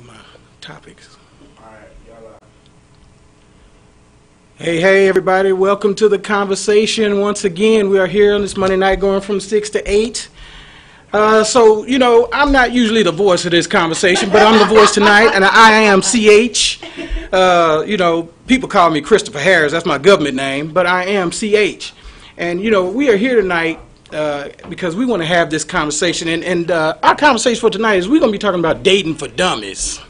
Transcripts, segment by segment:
my topics. All right, y'all are. Hey, everybody. Welcome to the conversation. Once again, we are here on this Monday night going from 6 to 8. So, you know, I'm not usually the voice of this conversation, but I'm the voice tonight, and I am CH. You know, people call me Christopher Harris. That's my government name, but I am CH. And, you know, we are here tonight because we want to have this conversation. And our conversation for tonight is we're going to be talking about dating for dummies.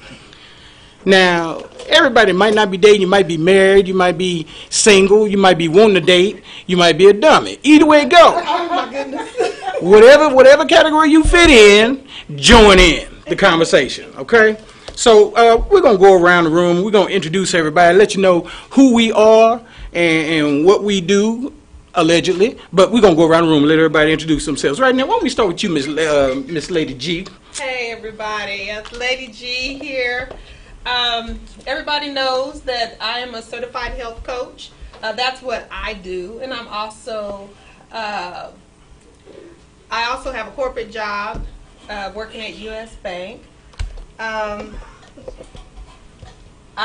Now, everybody might not be dating. You might be married. You might be single. You might be wanting to date. You might be a dummy. Either way it go. Oh, my goodness. Whatever category you fit in, join in the conversation, okay? So we're going to go around the room. We're going to introduce everybody, let you know who we are and what we do, allegedly. But we're going to go around the room and let everybody introduce themselves. Right now, why don't we start with you, Miss Lady G? Hey, everybody. It's Lady G here. Everybody knows that I am a certified health coach. That's what I do. And I'm also... I also have a corporate job working at U.S. Bank. I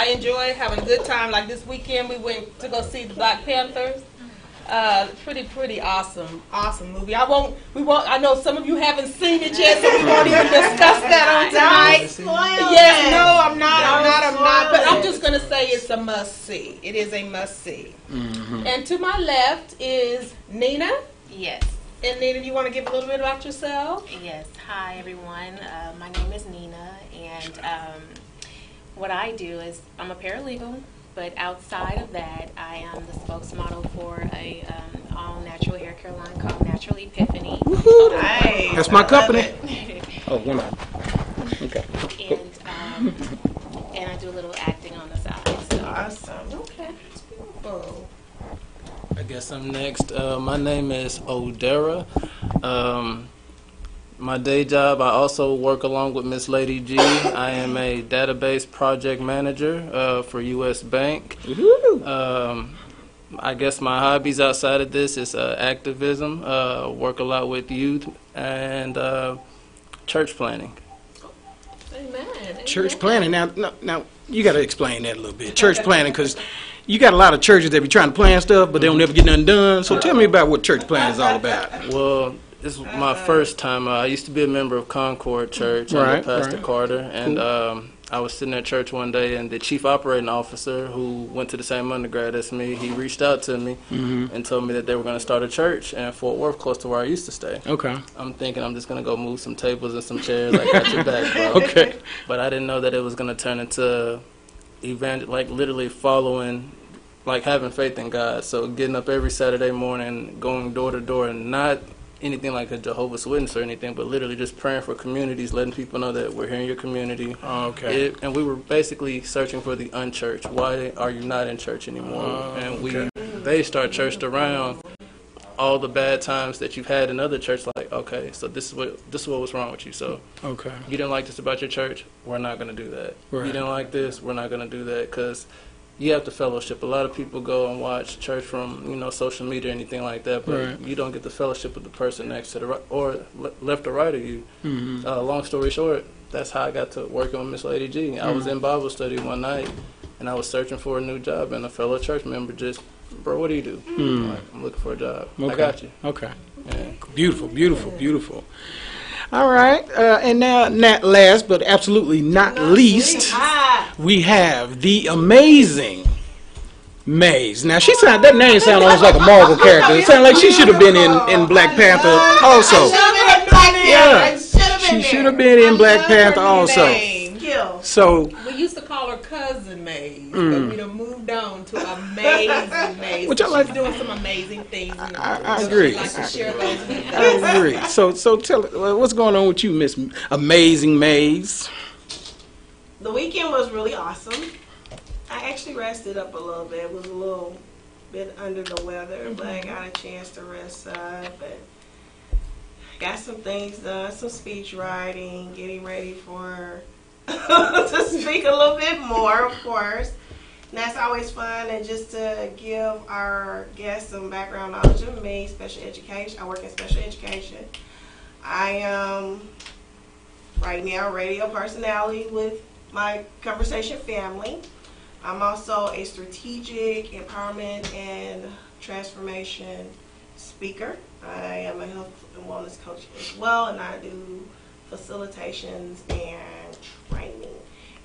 enjoy having a good time. Like this weekend, we went to go see the Black Panthers. Pretty awesome movie. I know some of you haven't seen it yet, so we won't even discuss that on tonight. Yes, no, I'm not. But I'm just gonna say it's a must see. It is a must see. Mm-hmm. And to my left is Nina. Yes. And Nina, do you want to give a little bit about yourself? Yes. Hi, everyone. My name is Nina, and what I do is I'm a paralegal, but outside of that, I am the spokesmodel for a all-natural hair care line called Natural Epiphany. Nice. That's my company. Oh, one of them. Okay. And I do a little acting on the side. So. Awesome. Okay. That's beautiful. I guess I'm next. My name is Odera. My day job, I also work along with Miss Lady G. I am a database project manager for U.S. Bank. I guess my hobbies outside of this is activism, work a lot with youth, and church planning. Amen. Church planning. Now you got to explain that a little bit. Church planning, because you got a lot of churches that be trying to plan stuff, but they don't never get nothing done. So tell me about what church planning is all about. Well, this is my first time. I used to be a member of Concord Church under Pastor Carter, and I was sitting at church one day, and the chief operating officer, who went to the same undergrad as me, he reached out to me and told me that they were going to start a church in Fort Worth, close to where I used to stay. Okay. I'm thinking I'm just going to go move some tables and some chairs. I got your back, bro. Okay. But I didn't know that it was going to turn into literally following, like having faith in God. So getting up every Saturday morning, going door to door, and not anything like a Jehovah's Witness or anything, but literally just praying for communities, letting people know that we're here in your community. Okay. And we were basically searching for the unchurched. Why are you not in church anymore? And we based our church around all the bad times that you've had in other churches. Like, okay, so this is what was wrong with you. So Okay. you didn't like this about your church, we're not going to do that. Right. You didn't like this, we're not going to do that, because you have to fellowship. A lot of people go and watch church from, social media or anything like that, but you don't get the fellowship with the person next to the right, or left or right of you. Long story short, that's how I got to working with Miss Lady G. I was in Bible study one night, and I was searching for a new job, and a fellow church member just, bro, what do you do? I'm like, I'm looking for a job. Okay. I got you. Okay. Yeah. Beautiful. All right. And now, not last but absolutely not least, we have the amazing Maze. Now, that name sounds almost like a Marvel character. It sounds like she should have been in Black Panther also. Yeah. She should have been in Black Panther also. So we used to call her Cousin Maze, but we done moved on to Amazing Maze. Which I like. She's doing some amazing things. I agree. Like to share those with us. I agree. So tell what's going on with you, Miss Amazing Maze? The weekend was really awesome. I actually rested up a little bit. Was a little bit under the weather, but I got a chance to rest up and got some things done, some speech writing, getting ready for to speak a little bit more, of course. And that's always fun, and just to give our guests some background knowledge of me, special education. I work in special education. I am right now radio personality with my conversation family. I'm also a strategic empowerment and transformation speaker. I am a health and wellness coach as well, and I do facilitations and training.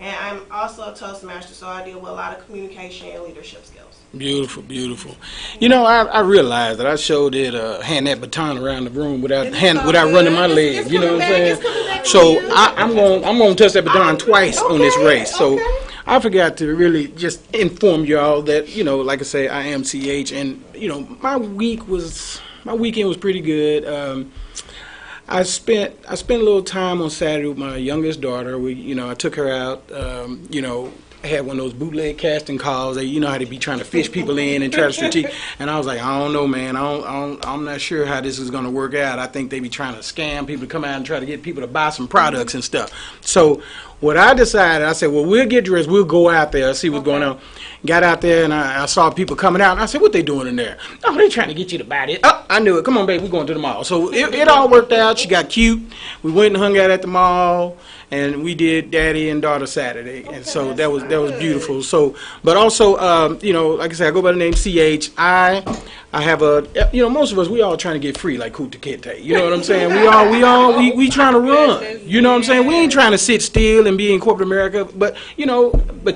And I'm also a Toastmaster, so I deal with a lot of communication and leadership skills. Beautiful, beautiful. You know, I realized that I sure did hand that baton around the room without running my leg. You know what I'm saying? So I'm going to touch that baton twice on this race. So I forgot to really just inform y'all that, you know, like I say, I am CH, and you know, my weekend was pretty good. I spent a little time on Saturday with my youngest daughter. I took her out. I had one of those bootleg casting calls. You know how they be trying to fish people in and try to strategic. And I was like, I don't know, man. I'm not sure how this is going to work out. I think they be trying to scam people to come out and try to get people to buy some products and stuff. So what I decided, I said, well, we'll get dressed. We'll go out there, see what's going on. Got out there, and I saw people coming out, and I said, what they doing in there? Oh, they trying to get you to buy this. Oh, I knew it. Come on, babe, we're going to the mall. So it all worked out. She got cute. We went and hung out at the mall, and we did Daddy and Daughter Saturday. And so that was beautiful. So, but also, like I said, I go by the name CH. I have most of us, we all trying to get free like Kunta Kinte. You know what I'm saying? We trying to run. You know what I'm saying? We ain't trying to sit still and be in corporate America, but you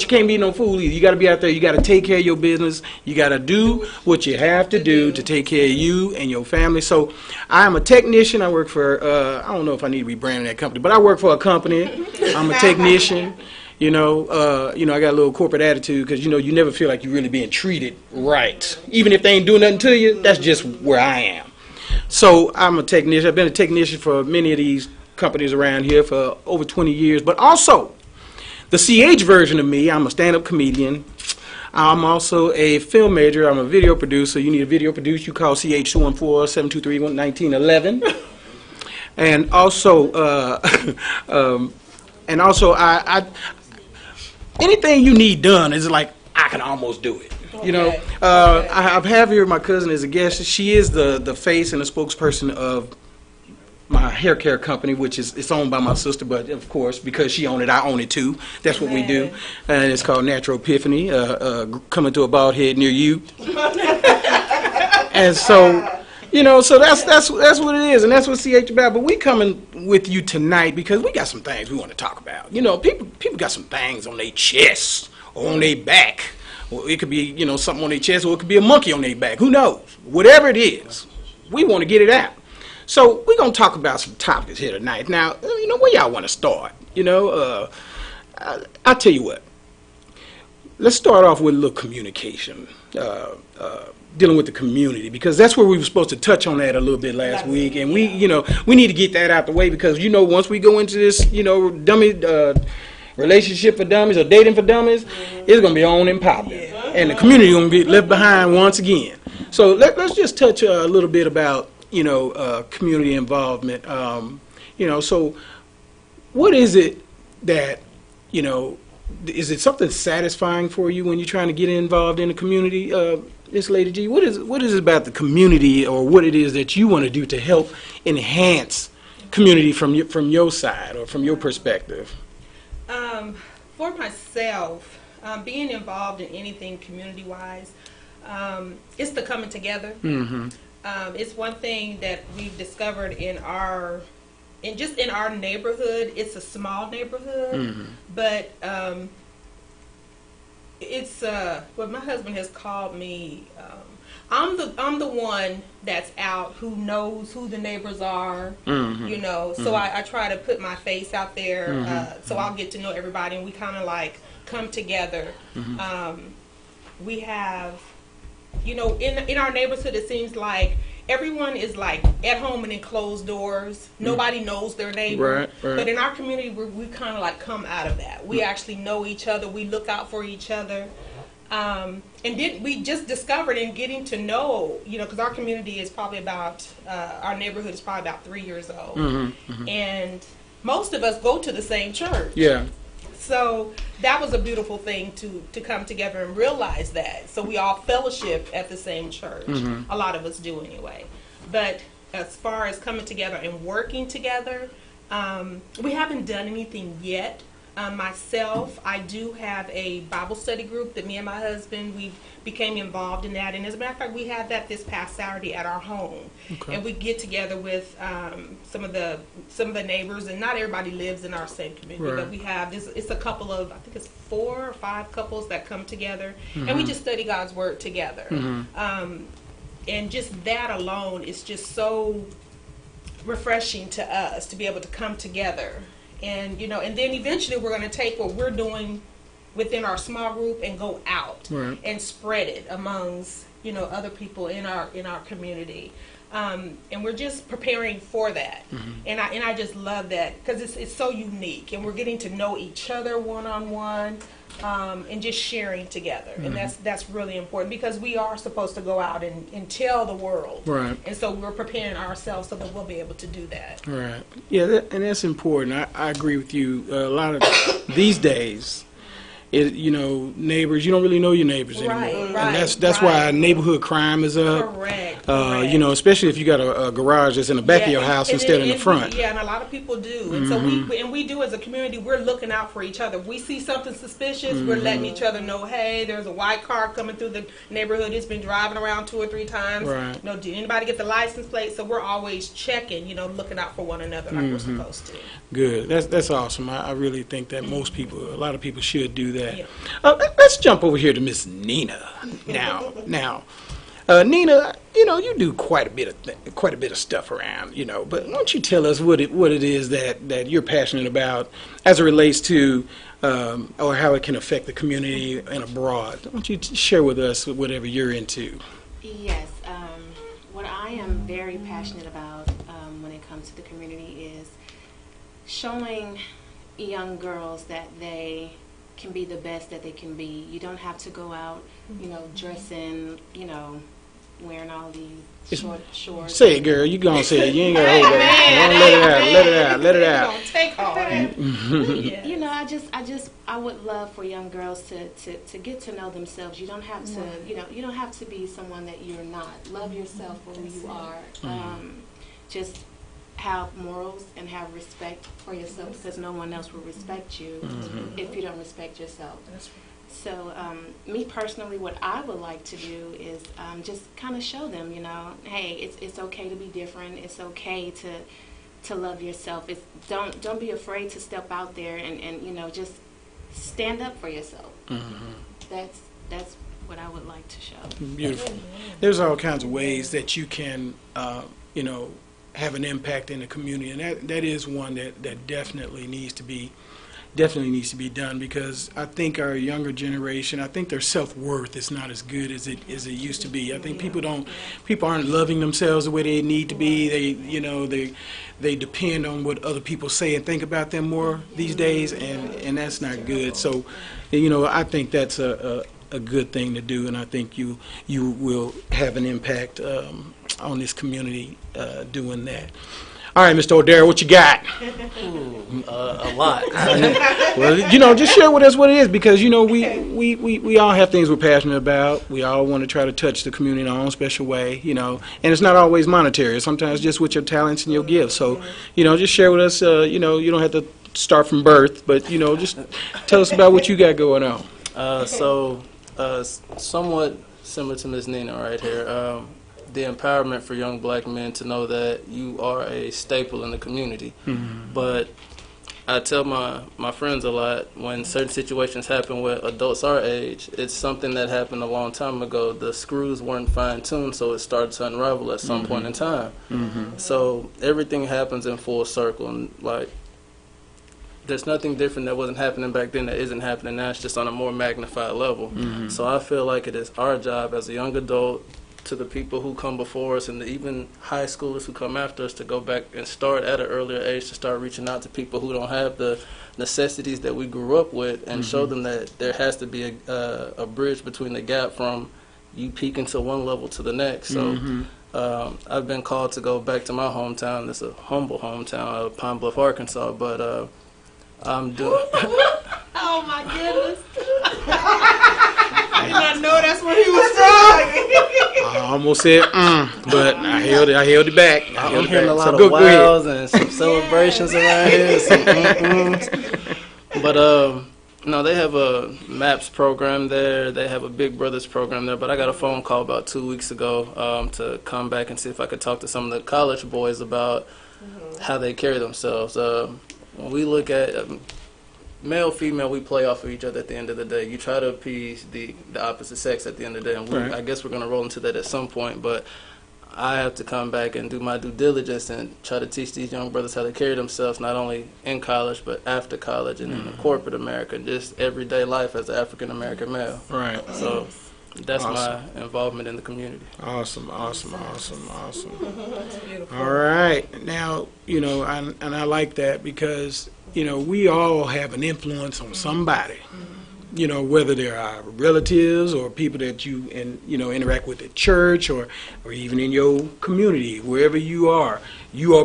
can't be no fool either. You got to be out there. You got to take care of your business. You got to do what you have to do to take care of you and your family. So I'm a technician. I work for, I don't know if I need to rebrand that company, but I work for a company. I'm a technician. I got a little corporate attitude because, you never feel like you're really being treated right. Even if they ain't doing nothing to you, that's just where I am. So I'm a technician. I've been a technician for many of these companies around here for over 20 years. But also, the CH version of me, I'm a stand-up comedian. I'm also a film major. I'm a video producer. You need a video producer, you call CH 214-723-1911. And also, I anything you need done is like I can almost do it. I have here my cousin as a guest. She is the face and the spokesperson of my hair care company, which it's owned by my sister, but of course because she owned it, I own it too. That's what we do, and it's called Natural Epiphany. Coming to a bald head near you, and so. So that's what it is, and that's what CH about. But we coming with you tonight because we got some things we want to talk about. People got some things on their chest or on their back, or it could be something on their chest, or it could be a monkey on their back. Who knows? Whatever it is, we want to get it out. So we're gonna talk about some topics here tonight. Now, where y'all want to start? I'll tell you what. Let's start off with a little communication. Dealing with the community, because that's where we were supposed to touch on that a little bit last week, and we need to get that out the way, because once we go into this dummy relationship for dummies or dating for dummies, it's gonna be on and popping, and the community gonna be left behind once again. So let's just touch a little bit about community involvement. So what is it that is it something satisfying for you when you're trying to get involved in the community? Miss Lady G, what is it about the community, or what it is that you want to do to help enhance community from your side or from your perspective? For myself, being involved in anything community-wise, it's the coming together. Mm-hmm. It's one thing that we've discovered in our neighborhood. It's a small neighborhood, mm-hmm. But it's what my husband has called me. I'm the one that's out who knows who the neighbors are. Mm-hmm. So mm-hmm. I try to put my face out there, mm-hmm. So I'll get to know everybody, and we kind of like come together. Mm-hmm. We have, in our neighborhood, it seems like everyone is like at home and in closed doors. Nobody knows their neighbor. Right. But in our community, we kind of like come out of that. We actually know each other. We look out for each other. And then we just discovered in getting to know, because our community is probably about, our neighborhood is probably about 3 years old. Mm-hmm. Mm-hmm. And most of us go to the same church. Yeah. So that was a beautiful thing to come together and realize that. So we all fellowship at the same church. Mm-hmm. A lot of us do anyway. But as far as coming together and working together, we haven't done anything yet. Myself, I do have a Bible study group that me and my husband, we became involved in that. And as a matter of fact, we had that this past Saturday at our home. Okay. And we get together with some of the neighbors, and not everybody lives in our same community, Right. but we have it's a couple of, I think it's 4 or 5 couples that come together, and we just study God's word together. And just that alone is just so refreshing to us to be able to come together. And and then eventually we're going to take what we're doing within our small group and go out Right. and spread it amongst other people in our community. And we're just preparing for that. And I just love that because it's so unique, and we're getting to know each other one-on-one, and just sharing together. And that's really important because we are supposed to go out and tell the world. Right. And so we're preparing ourselves so that we'll be able to do that. Right. Yeah, and that's important. I agree with you. A lot of these days, neighbors, you don't really know your neighbors anymore. Right, And right, that's why neighborhood crime is up. Correct. Especially if you got a garage that's in the back of your house instead of in the front. Yeah, and a lot of people do. And so we do as a community, we're looking out for each other. If we see something suspicious, we're letting each other know, hey, there's a white car coming through the neighborhood. It's been driving around 2 or 3 times. Right. Did anybody get the license plate? So we're always checking, looking out for one another like we're supposed to. Good. That's awesome. I really think that a lot of people should do that. Yeah. Let's jump over here to Miss Nina now. Nina, you do quite a bit of stuff around, but why don't you tell us what it is that you're passionate about as it relates to or how it can affect the community and abroad? Why don't you share with us whatever you're into? Yes, what I am very passionate about when it comes to the community is showing young girls that they can be the best that they can be. You don't have to go out, dressing, wearing all these short shorts. Say it, girl. You gonna say it. You ain't gotta hold back. Let it out. Don't take all that. I would love for young girls to get to know themselves. You don't have to, you don't have to be someone that you're not. Love yourself for who you are. Just have morals and have respect for yourself, because no one else will respect you if you don't respect yourself. So me personally, what I would like to do is just kind of show them, hey, it's okay to be different. It's okay to love yourself. Don't be afraid to step out there and just stand up for yourself. That's what I would like to show. Beautiful. There's all kinds of ways that you can have an impact in the community, and that is one that definitely needs to be done, because I think our younger generation, I think their self-worth is not as good as it used to be. I think people aren't loving themselves the way they need to be. They depend on what other people say and think about them more these days, and that's not good. So, I think that's a good thing to do, and I think you will have an impact on this community doing that. All right, Mr. O'Dara, what you got? A lot. Well, just share with us what it is, because we all have things we're passionate about. We all want to try to touch the community in our own special way, and it's not always monetary. Sometimes just with your talents and your gifts. So, just share with us. You don't have to start from birth, but just tell us about what you got going on. Somewhat similar to Ms. Nina right here. The empowerment for young black men to know that you are a staple in the community. But I tell my friends a lot, when certain situations happen with adults our age, it's something that happened a long time ago. The screws weren't fine-tuned, so it started to unravel at some point in time. So everything happens in full circle, and there's nothing different that wasn't happening back then that isn't happening now. It's just on a more magnified level. So I feel like it is our job as a young adult, to the people who come before us and even high schoolers who come after us, to go back and start at an earlier age, to start reaching out to people who don't have the necessities that we grew up with, and show them that there has to be a bridge between the gap from you peaking to one level to the next. So I've been called to go back to my hometown. It's a humble hometown, Pine Bluff, Arkansas, but I'm doing... Oh my goodness. I did not know that's where he was from. I almost said, but I held it back. I'm hearing a lot of wows and some celebrations around here. Some But no, they have a MAPS program there. They have a Big Brothers program there. But I got a phone call about 2 weeks ago to come back and see if I could talk to some of the college boys about how they carry themselves. When we look at male, female, we play off of each other at the end of the day. You try to appease the opposite sex at the end of the day. And I guess we're going to roll into that at some point. But I have to come back and do my due diligence and try to teach these young brothers how to carry themselves, not only in college, but after college and in the corporate America, just everyday life as an African-American male. Right. So that's my involvement in the community. Awesome. All right. Now, and I like that because, we all have an influence on somebody. Whether they're our relatives or people that you interact with at church or even in your community, wherever you are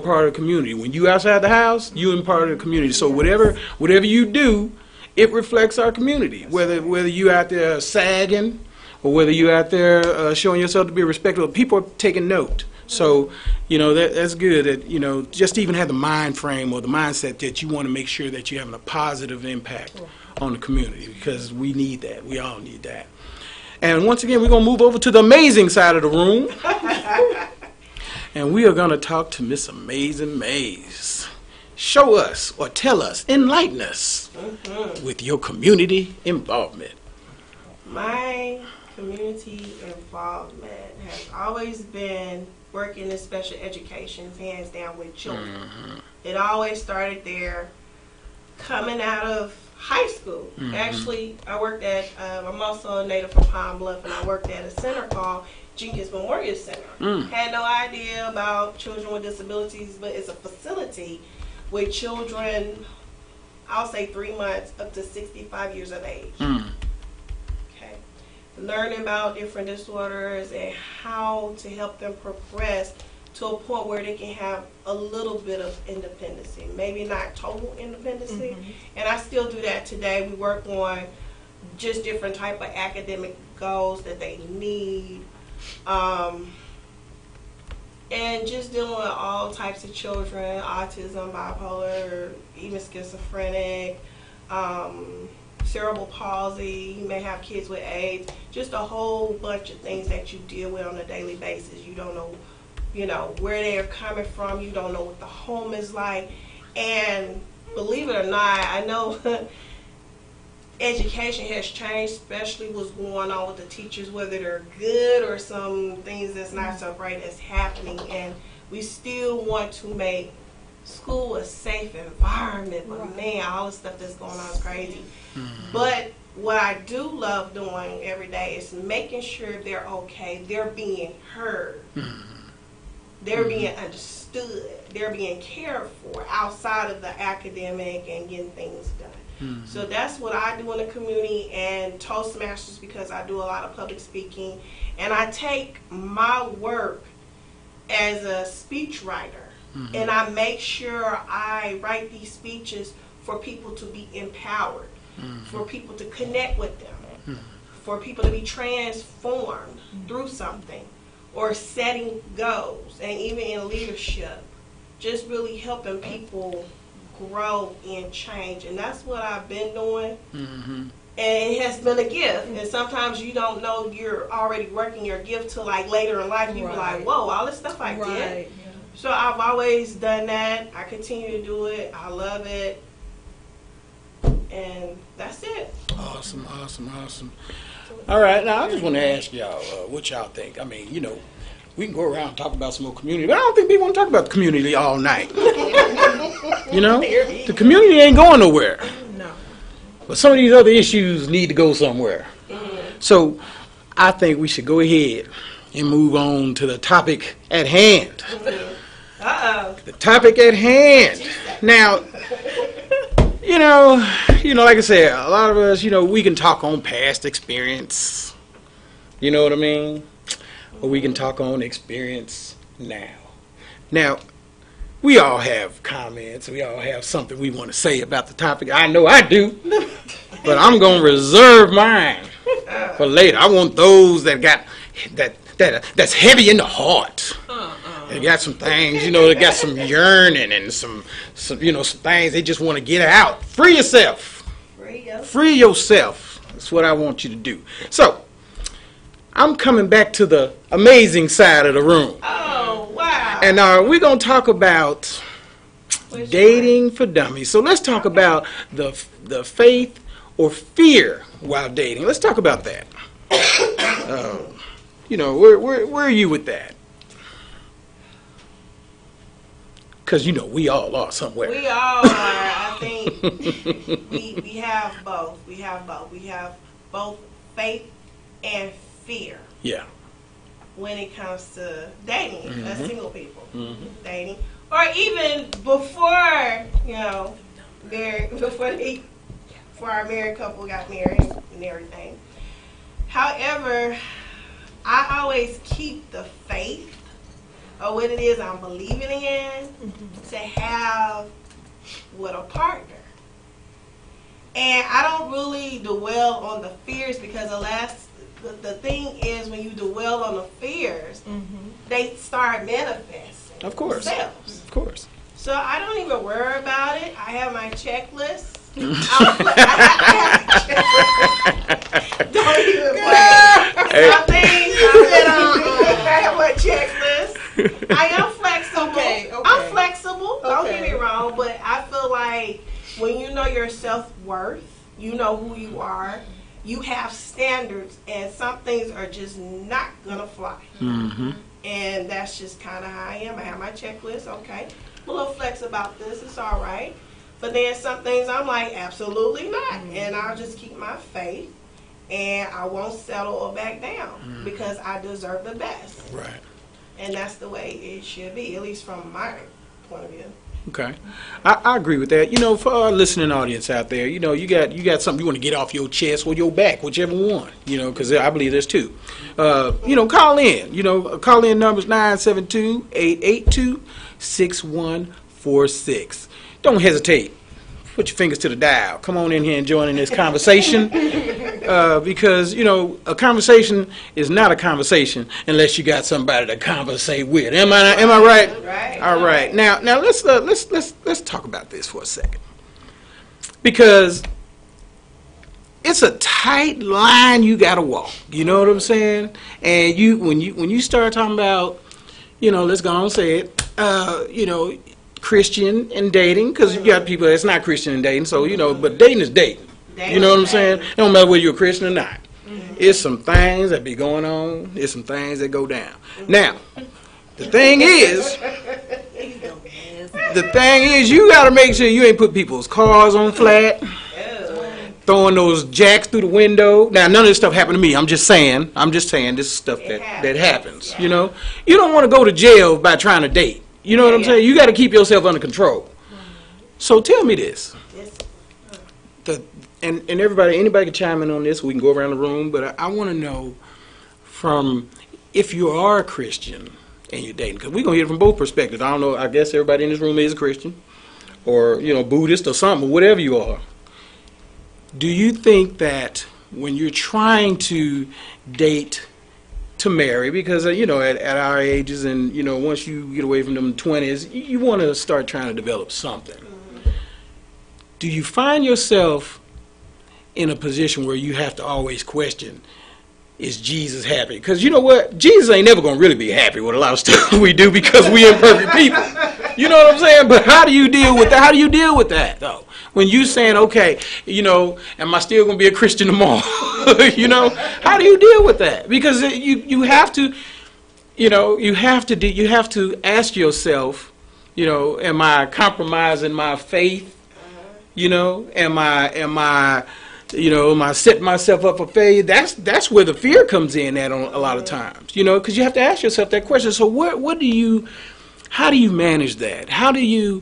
part of the community. When you outside the house, you're in part of the community. So whatever you do, it reflects our community. Whether you out there sagging or whether you out there showing yourself to be respectful, people are taking note. So, that's good that, just even have the mind frame or the mindset that you want to make sure that you're having a positive impact on the community, because we need that. We all need that. And once again, we're going to move over to the amazing side of the room. And we are going to talk to Miss Amazing Mays. Show us or tell us, enlighten us with your community involvement. My community involvement has always been working in special education, hands down, with children. It always started there, coming out of high school. Actually, I worked at, I'm also a native from Pine Bluff, and I worked at a center called Jenkins Memorial Center. Had no idea about children with disabilities, but it's a facility with children, I'll say 3 months up to 65 years of age. Okay. Learning about different disorders and how to help them progress to a point where they can have a little bit of independency, maybe not total independency. And I still do that today. We work on just different type of academic goals that they need, and just dealing with all types of children, autism, bipolar, even schizophrenic, cerebral palsy. You may have kids with AIDS, just a whole bunch of things that you deal with on a daily basis. You don't know where they are coming from. You don't know what the home is like. And believe it or not, I know education has changed, especially what's going on with the teachers, whether they're good or some things that's not so great that's happening. And we still want to make school a safe environment. But man, all the stuff that's going on is crazy. But what I do love doing every day is making sure they're okay. They're being heard. They're being understood. They're being cared for outside of the academic and getting things done. So that's what I do in the community, and Toastmasters, because I do a lot of public speaking. And I take my work as a speech writer, and I make sure I write these speeches for people to be empowered, for people to connect with them, for people to be transformed through something, or setting goals, and even in leadership, just really helping people grow and change. And that's what I've been doing. And it has been a gift. And sometimes you don't know you're already working your gift till like later in life. You're like, whoa, all this stuff I did. So I've always done that. I continue to do it. I love it. And that's it. Awesome. All right, now I just want to ask y'all what y'all think. I mean, we can go around and talk about some more community, but I don't think people want to talk about the community all night. The community ain't going nowhere. No. But some of these other issues need to go somewhere. So I think we should go ahead and move on to the topic at hand. The topic at hand. Now, like I said, a lot of us, we can talk on past experience. You know what I mean? Or we can talk on experience now. Now, we all have comments. We all have something we want to say about the topic. I know I do. But I'm going to reserve mine for later. I want those that got that's heavy in the heart. They got some things, they got some yearning and some things they just want to get out. Free yourself. Free yourself. That's what I want you to do. So, I'm coming back to the amazing side of the room. Oh, wow. And we're going to talk about dating for dummies. So let's talk about the faith or fear while dating. Let's talk about that. Where are you with that? Because, we all are somewhere. We all are. I think we have both. We have both faith and fear. Yeah. When it comes to dating, as single people, dating, or even before, before our married couple got married and everything. However, I always keep the faith or what it is I'm believing in to have with a partner. And I don't really dwell on the fears because the thing is when you dwell on the fears, they start manifesting themselves. Of course. So I don't even worry about it. I have my checklist. Don't even play. Some things I have my checklist. I am flexible. Okay. I'm flexible. Don't get me wrong, but I feel like when you know your self-worth, you know who you are, you have standards, and some things are just not gonna fly. And that's just kind of how I am. I have my checklist. Okay, I'm a little flex about this. It's all right. But then some things I'm like, absolutely not. And I'll just keep my faith, and I won't settle or back down because I deserve the best. Right. And that's the way it should be, at least from my point of view. Okay, I agree with that. For our listening audience out there, you got something you want to get off your chest or your back, whichever one. Because I believe there's two. Call in. Call in numbers 972-882-6146. Don't hesitate. Put your fingers to the dial. Come on in here and join in this conversation. Because, a conversation is not a conversation unless you got somebody to conversate with. Am I right? Right. All right. Now let's talk about this for a second. Because it's a tight line you got to walk. You know what I'm saying? And when you start talking about, let's go on and say it, Christian and dating, because you got people that's not Christian and dating, so but dating is dating. You know what I'm saying? It don't matter whether you're a Christian or not. It's some things that be going on. It's some things that go down. Now, the thing is, you got to make sure you ain't put people's cars on flat, throwing those jacks through the window. Now, none of this stuff happened to me. I'm just saying this is stuff that happens. You don't want to go to jail by trying to date. You know what I'm saying? You got to keep yourself under control. So tell me this. And anybody can chime in on this. We can go around the room, but I want to know from if you are a Christian and you're dating, because we're going to hear it from both perspectives. I don't know. I guess everybody in this room is a Christian or, Buddhist or something, whatever you are. Do you think that when you're trying to date to marry, because at our ages and once you get away from them 20s, you want to start trying to develop something. Do you find yourself in a position where you have to always question, is Jesus happy? Because you know what, Jesus ain't never gonna really be happy with a lot of stuff we do because we imperfect people. You know what I'm saying? But how do you deal with that? How do you deal with that though? When you saying, okay, am I still gonna be a Christian tomorrow? How do you deal with that? Because you have to, you have to ask yourself, am I compromising my faith? Am I setting myself up for failure? That's where the fear comes in at on a lot of times, because you have to ask yourself that question. So how do you manage that? How do you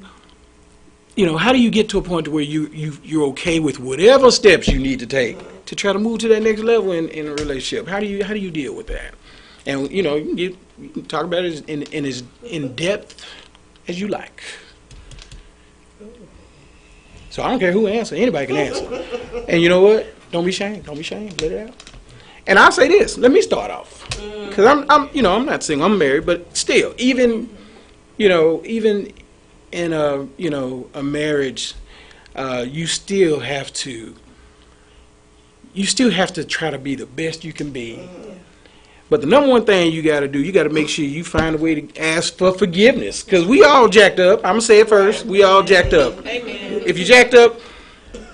get to a point where you're okay with whatever steps you need to take to try to move to that next level in a relationship? How do you deal with that? And you can talk about it in as in depth as you like. So I don't care who answers. Anybody can answer. And you know what? Don't be ashamed. Don't be ashamed. Let it out. And I'll say this. Let me start off. Because I'm not single. I'm married. But still, even in a marriage, you still have to you still have to try to be the best you can be. But the number one thing you got to do, you got to make sure you find a way to ask for forgiveness. Because we all jacked up. I'm going to say it first. We all jacked up. Amen. If you jacked up,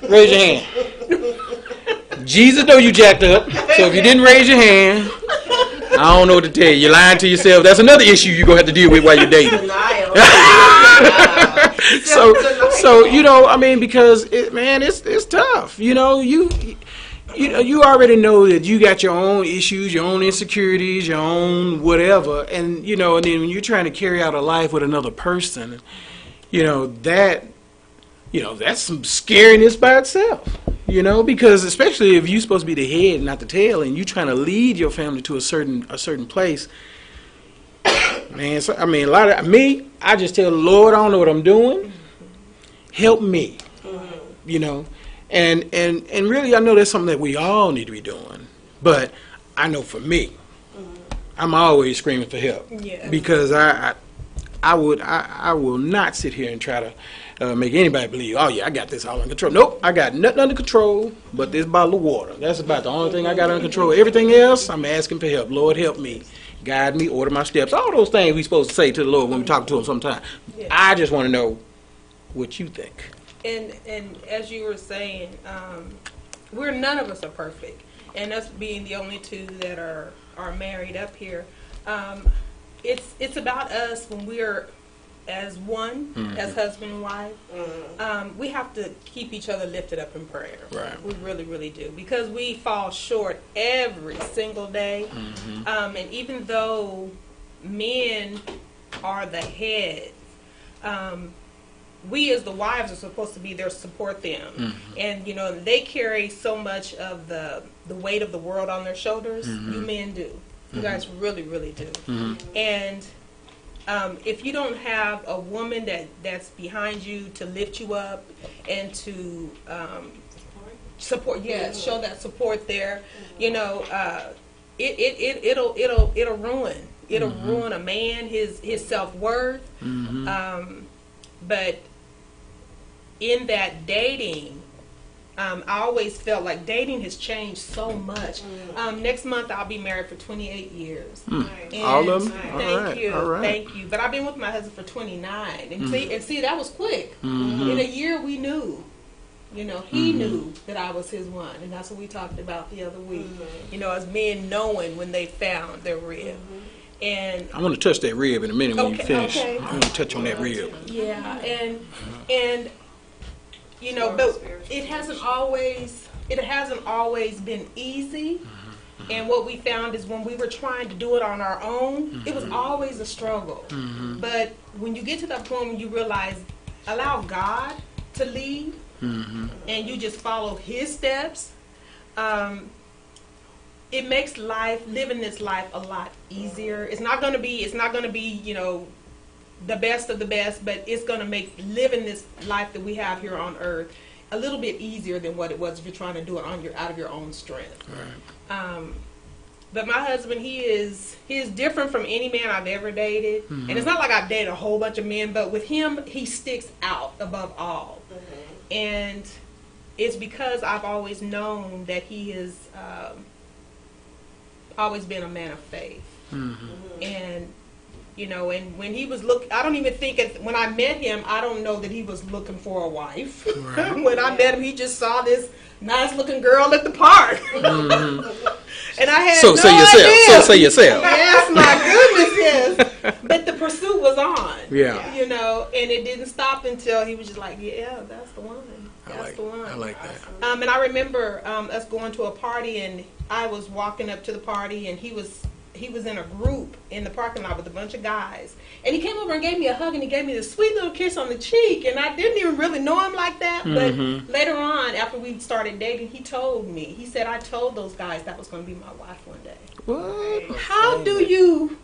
raise your hand. Jesus know you jacked up. So if you didn't raise your hand, I don't know what to tell you. You're lying to yourself. That's another issue you're going to have to deal with while you're dating. So you know, I mean, because, it's tough. You know, you already know that you got your own issues, your own insecurities, your own whatever, and you know, and then when you're trying to carry out a life with another person, that's some scariness by itself. You know, because especially if you're supposed to be the head and not the tail, and you're trying to lead your family to a certain place. Man, so, I mean, I just tell the Lord, I don't know what I'm doing. Help me. You know. And really, I know that's something that we all need to be doing. But I know for me, I'm always screaming for help. Yeah. Because I will not sit here and try to make anybody believe, oh yeah, I got this all under control. Nope, I got nothing under control but this bottle of water. That's about the only thing I got under control. Everything else, I'm asking for help. Lord, help me. Guide me, order my steps. All those things we're supposed to say to the Lord when we talk to him sometimes. Yeah. I just want to know what you think. And as you were saying, none of us are perfect, and us being the only two that are married up here, it's about us when we're as one, as husband and wife. We have to keep each other lifted up in prayer. Right. We really, really do, because we fall short every single day. And even though men are the head, we as the wives are supposed to be there to support them. And they carry so much of the weight of the world on their shoulders. You men do. You guys really, really do. And if you don't have a woman that's behind you to lift you up and to support, show that support there, it'll ruin a man, his self-worth. But in that dating, I always felt like dating has changed so much. Next month I'll be married for 28 years. And all of them? Thank you. But I've been with my husband for 29. And see, that was quick. In a year we knew. He knew that I was his one, and that's what we talked about the other week. As men knowing when they found their rib. And I want to touch that rib in a minute when you finish. I want to touch on that rib. Yeah, and but it hasn't always been easy. And what we found is when we were trying to do it on our own, it was always a struggle. But when you get to that point when you realize, allow God to lead, and you just follow His steps, it makes living this life a lot easier. It's not going to be the best of the best, but it's going to make living this life that we have here on earth a little bit easier than what it was if you're trying to do it out of your own strength. Right. But my husband, he is different from any man I've ever dated. And it's not like I've dated a whole bunch of men, but with him, he sticks out above all. And it's because I've always known that he has always been a man of faith. And and when he was I don't even think when I met him, I don't know that he was looking for a wife. Right. When I met him, he just saw this nice looking girl at the park. And I had no idea. So say yourself. Yes, my goodness, yes. But the pursuit was on. Yeah. And it didn't stop until he was just like, yeah, that's the one. That's the one. I like that. And I remember us going to a party, and I was walking up to the party, and he was in a group in the parking lot with a bunch of guys. And he came over and gave me a hug, and he gave me this sweet little kiss on the cheek. And I didn't even really know him like that. But later on, after we started dating, he told me, he said, I told those guys that was going to be my wife one day. What? How do you...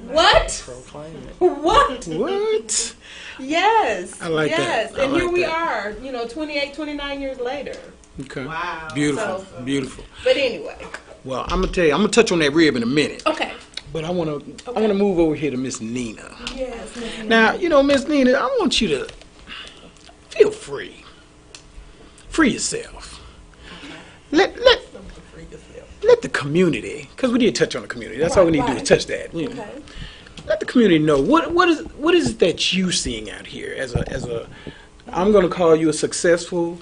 What? What? What? Yes. I like that. And here we are, 28, 29 years later. Okay. Wow. Beautiful. Beautiful. But anyway. Well, I'm gonna tell you, I'm gonna touch on that rib in a minute. Okay. But I wanna move over here to Miss Nina. Yes. Now, Miss Nina, I want you to feel free. Free yourself. let the community, because we did touch on the community. That's all we need to do is touch that. You know. Okay. Let the community know what is it that you seeing out here as a I'm going to call you a successful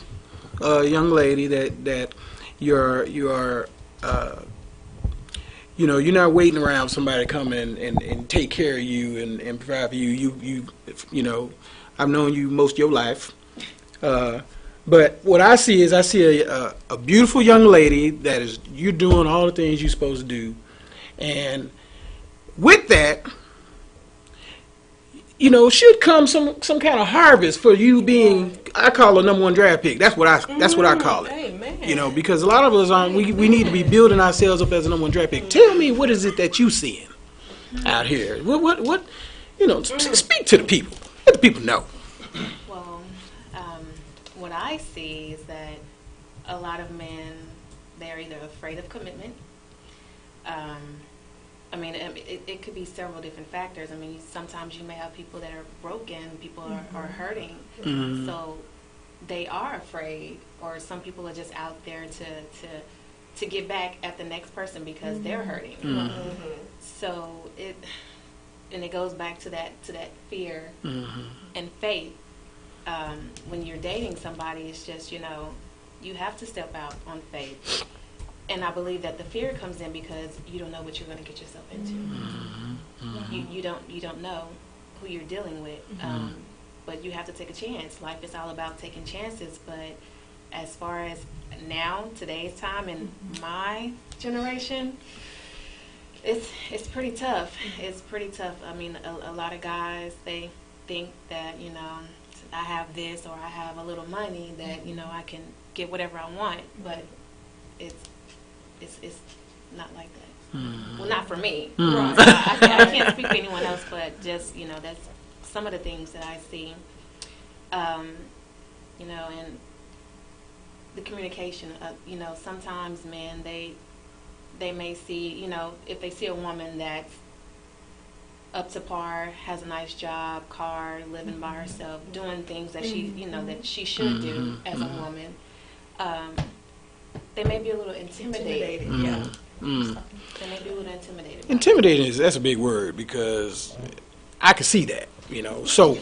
young lady that you're you're not waiting around for somebody to come and take care of you and provide for you. You know, I've known you most of your life. But what I see is a beautiful young lady that is, you're doing all the things you're supposed to do. And with that, you know, should come some kind of harvest for you being, I call a #1 draft pick. That's what I call it. Amen. You know, because a lot of us we need to be building ourselves up as a #1 draft pick. Tell me, what is it that you seeing out here? What you know, speak to the people. Let the people know. Well, what I see is that a lot of men, they're either afraid of commitment. I mean, it could be several different factors. I mean, sometimes you may have people that are broken, people are hurting, so they are afraid, or some people are just out there to get back at the next person because they're hurting. So it goes back to that fear and faith. When you're dating somebody, it's just, you know, you have to step out on faith. And I believe that the fear comes in because you don't know what you're going to get yourself into. You don't know who you're dealing with. But you have to take a chance. Life is all about taking chances. But as far as now, today's time, and my generation, it's pretty tough. It's pretty tough. I mean, a lot of guys, they think that, you know, I have this or I have a little money that, you know, I can get whatever I want. But it's not like that. Well, not for me. Right. I can't speak for anyone else, but just, you know, that's some of the things that I see. You know, and the communication. You know, sometimes men, they may see, you know, if they see a woman that's up to par, has a nice job, car, living by herself, doing things that she, you know, that she should do as a woman. They may be a little intimidated. Yeah. They may be a little intimidated. Intimidating that's a big word, because I could see that, you know. So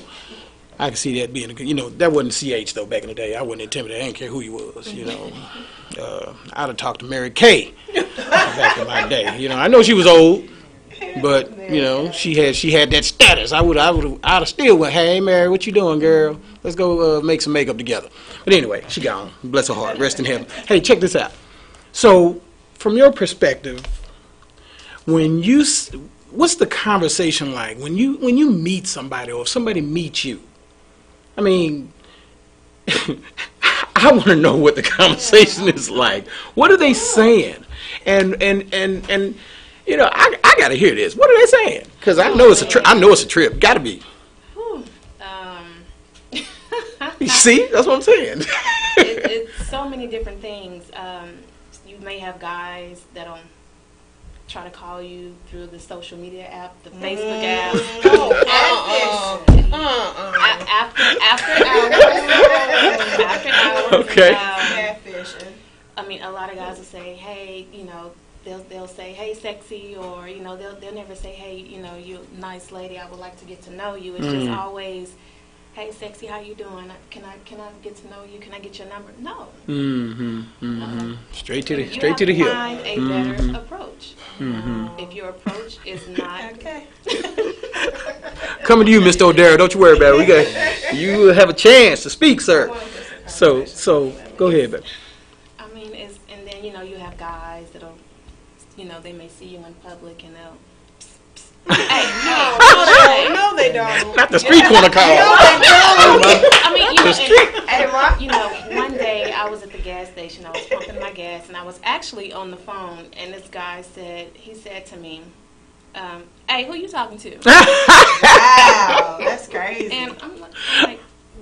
I could see that being, you know, that wasn't CH though back in the day. I wasn't intimidated. I didn't care who he was, you know. I'd have talked to Mary Kay back in my day. You know, I know she was old, but you know, she had that status. I'd have still went, hey Mary, what you doing, girl? Let's go make some makeup together. But anyway, she gone. Bless her heart. Rest in heaven. Hey, check this out. So, from your perspective, what's the conversation like when you meet somebody, or if somebody meets you? I mean, I want to know what the conversation is like. What are they saying? And you know, I got to hear this. What are they saying? Because I know it's a trip. I know it's a trip. Got to be. You see, that's what I'm saying. It's so many different things. You may have guys that'll try to call you through the social media app, the Facebook app. After hours. Okay. Catfishing. I mean, a lot of guys will say, hey, you know, they'll say, hey, sexy, or, you know, they'll never say, hey, you know, you nice lady, I would like to get to know you. It's just always, hey, sexy, how you doing? Can I get to know you? Can I get your number? No. Straight to the you have to the to hill. find a better approach. If your approach is not Okay. Coming to you, Mr. O'Dara. Don't you worry about it. You have a chance to speak, sir. So go ahead, baby. I mean, and then, you know, you have guys that'll, you know, they may see you in public and they'll, No, they don't. Not the street corner call. I mean, you know, one day I was at the gas station, I was pumping my gas, and I was actually on the phone, and this guy said to me, hey, who you talking to? Wow, that's crazy. And I'm like,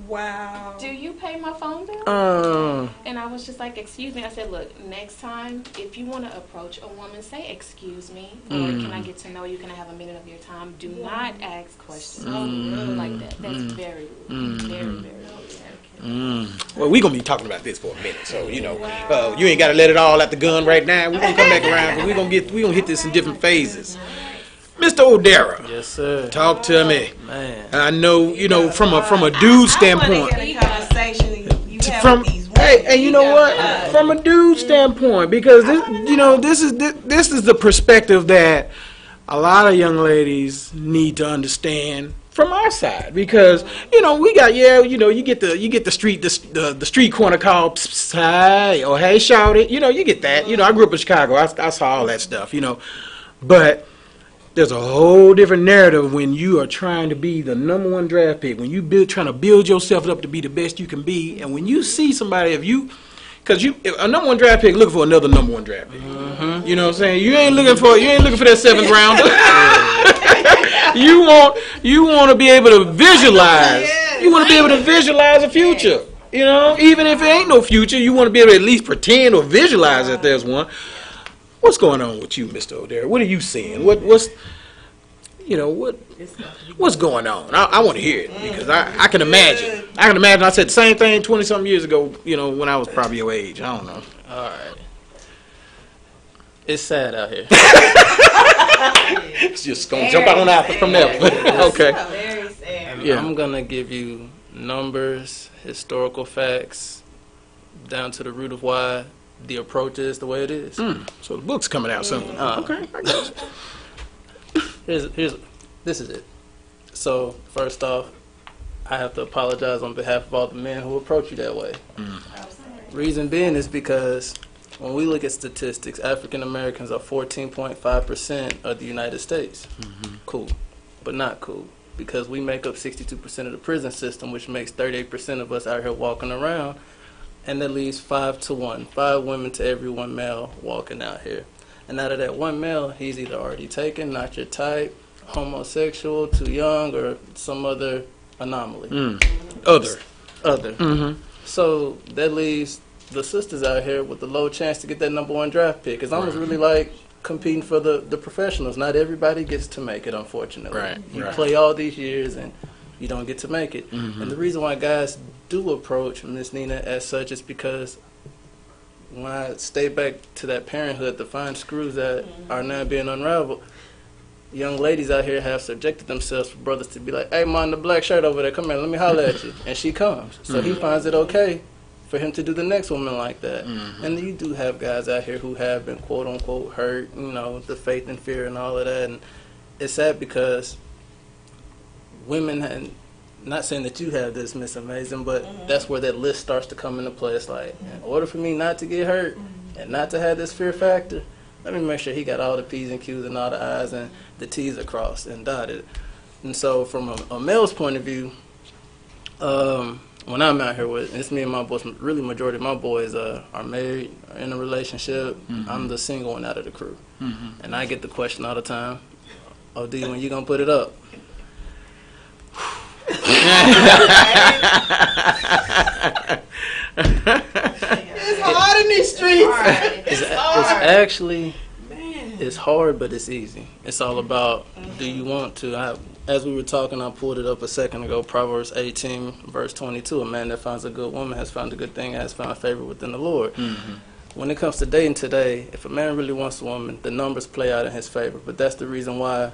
wow. do you pay my phone bill? And I was just like, excuse me. I said, look, next time, if you want to approach a woman, say, excuse me, or can I get to know you? Can I have a minute of your time? Do not ask questions like that. That's very rude. Very, very rude. Well, we're going to be talking about this for a minute, so, you know, you ain't got to let it all at the gun right now. We're going to come back around, but we're going to hit this in different phases. Mr. O'Dara. Yes, sir. Talk to me. Man. I know, you know, from a dude standpoint. I want to get a conversation you have From with these hey, women. and you know what? From a dude standpoint, because this, you know, this is the perspective that a lot of young ladies need to understand from our side, because you know we got you know you get the street corner call, psst, hi, or hey, shout it, you know, you get that. You know, I grew up in Chicago, I saw all that stuff, you know, but there's a whole different narrative when you are trying to be the #1 draft pick, when you trying to build yourself up to be the best you can be, and when you see somebody, because a #1 draft pick looking for another #1 draft pick. You know what I'm saying? You ain't looking for that 7th rounder. you want to be able to visualize. You want to be able to visualize a future. You know, even if it ain't no future, you want to be able to at least pretend or visualize that there's one. What's going on with you, Mr. O'Dara? What are you seeing? What's going on? I want to hear it, because I can imagine. I said the same thing 20-something years ago, you know, when I was probably your age. I don't know. All right. It's sad out here. It's just going to jump out on out from there. Okay. Very sad. Yeah. I'm going to give you numbers, historical facts, down to the root of why the approach is the way it is. So the book's coming out soon. Okay, I got you. This is it. So first off, I have to apologize on behalf of all the men who approach you that way. Reason being is because when we look at statistics, African Americans are 14.5% of the United States. Cool, but not cool, because we make up 62% of the prison system, which makes 38% of us out here walking around. And that leaves 5 to 1, 5 women to every 1 male walking out here. And out of that 1 male, he's either already taken, not your type, homosexual, too young, or some other anomaly. Other. So that leaves the sisters out here with the low chance to get that #1 draft pick. It's almost really like competing for the professionals. Not everybody gets to make it, unfortunately. You play all these years and you don't get to make it. And the reason why guys do approach Miss Nina as such is because when I stay back to that parenthood, the fine screws that are now being unraveled, young ladies out here have subjected themselves for brothers to be like, hey, man, the black shirt over there, come here, let me holler at you. And she comes. So he finds it okay for him to do the next woman like that. And you do have guys out here who have been, quote unquote, hurt, you know, the faith and fear and all of that. And it's sad because women, and not saying that you have this, Miss Amazing, but that's where that list starts to come into play. It's like, in order for me not to get hurt and not to have this fear factor, let me make sure he got all the P's and Q's and all the I's and the T's are crossed and dotted. And so from a male's point of view, when I'm out here with, it's me and my boys, really majority of my boys are married, are in a relationship. I'm the single one out of the crew. And I get the question all the time, oh, D, when you gonna put it up? It's hard in these streets. It's actually, it's hard, but it's easy. It's all about, do you want to? As we were talking, I pulled it up a second ago, Proverbs 18, verse 22. A man that finds a good woman has found a good thing, has found favor within the Lord. When it comes to dating today, if a man really wants a woman, the numbers play out in his favor. But that's the reason why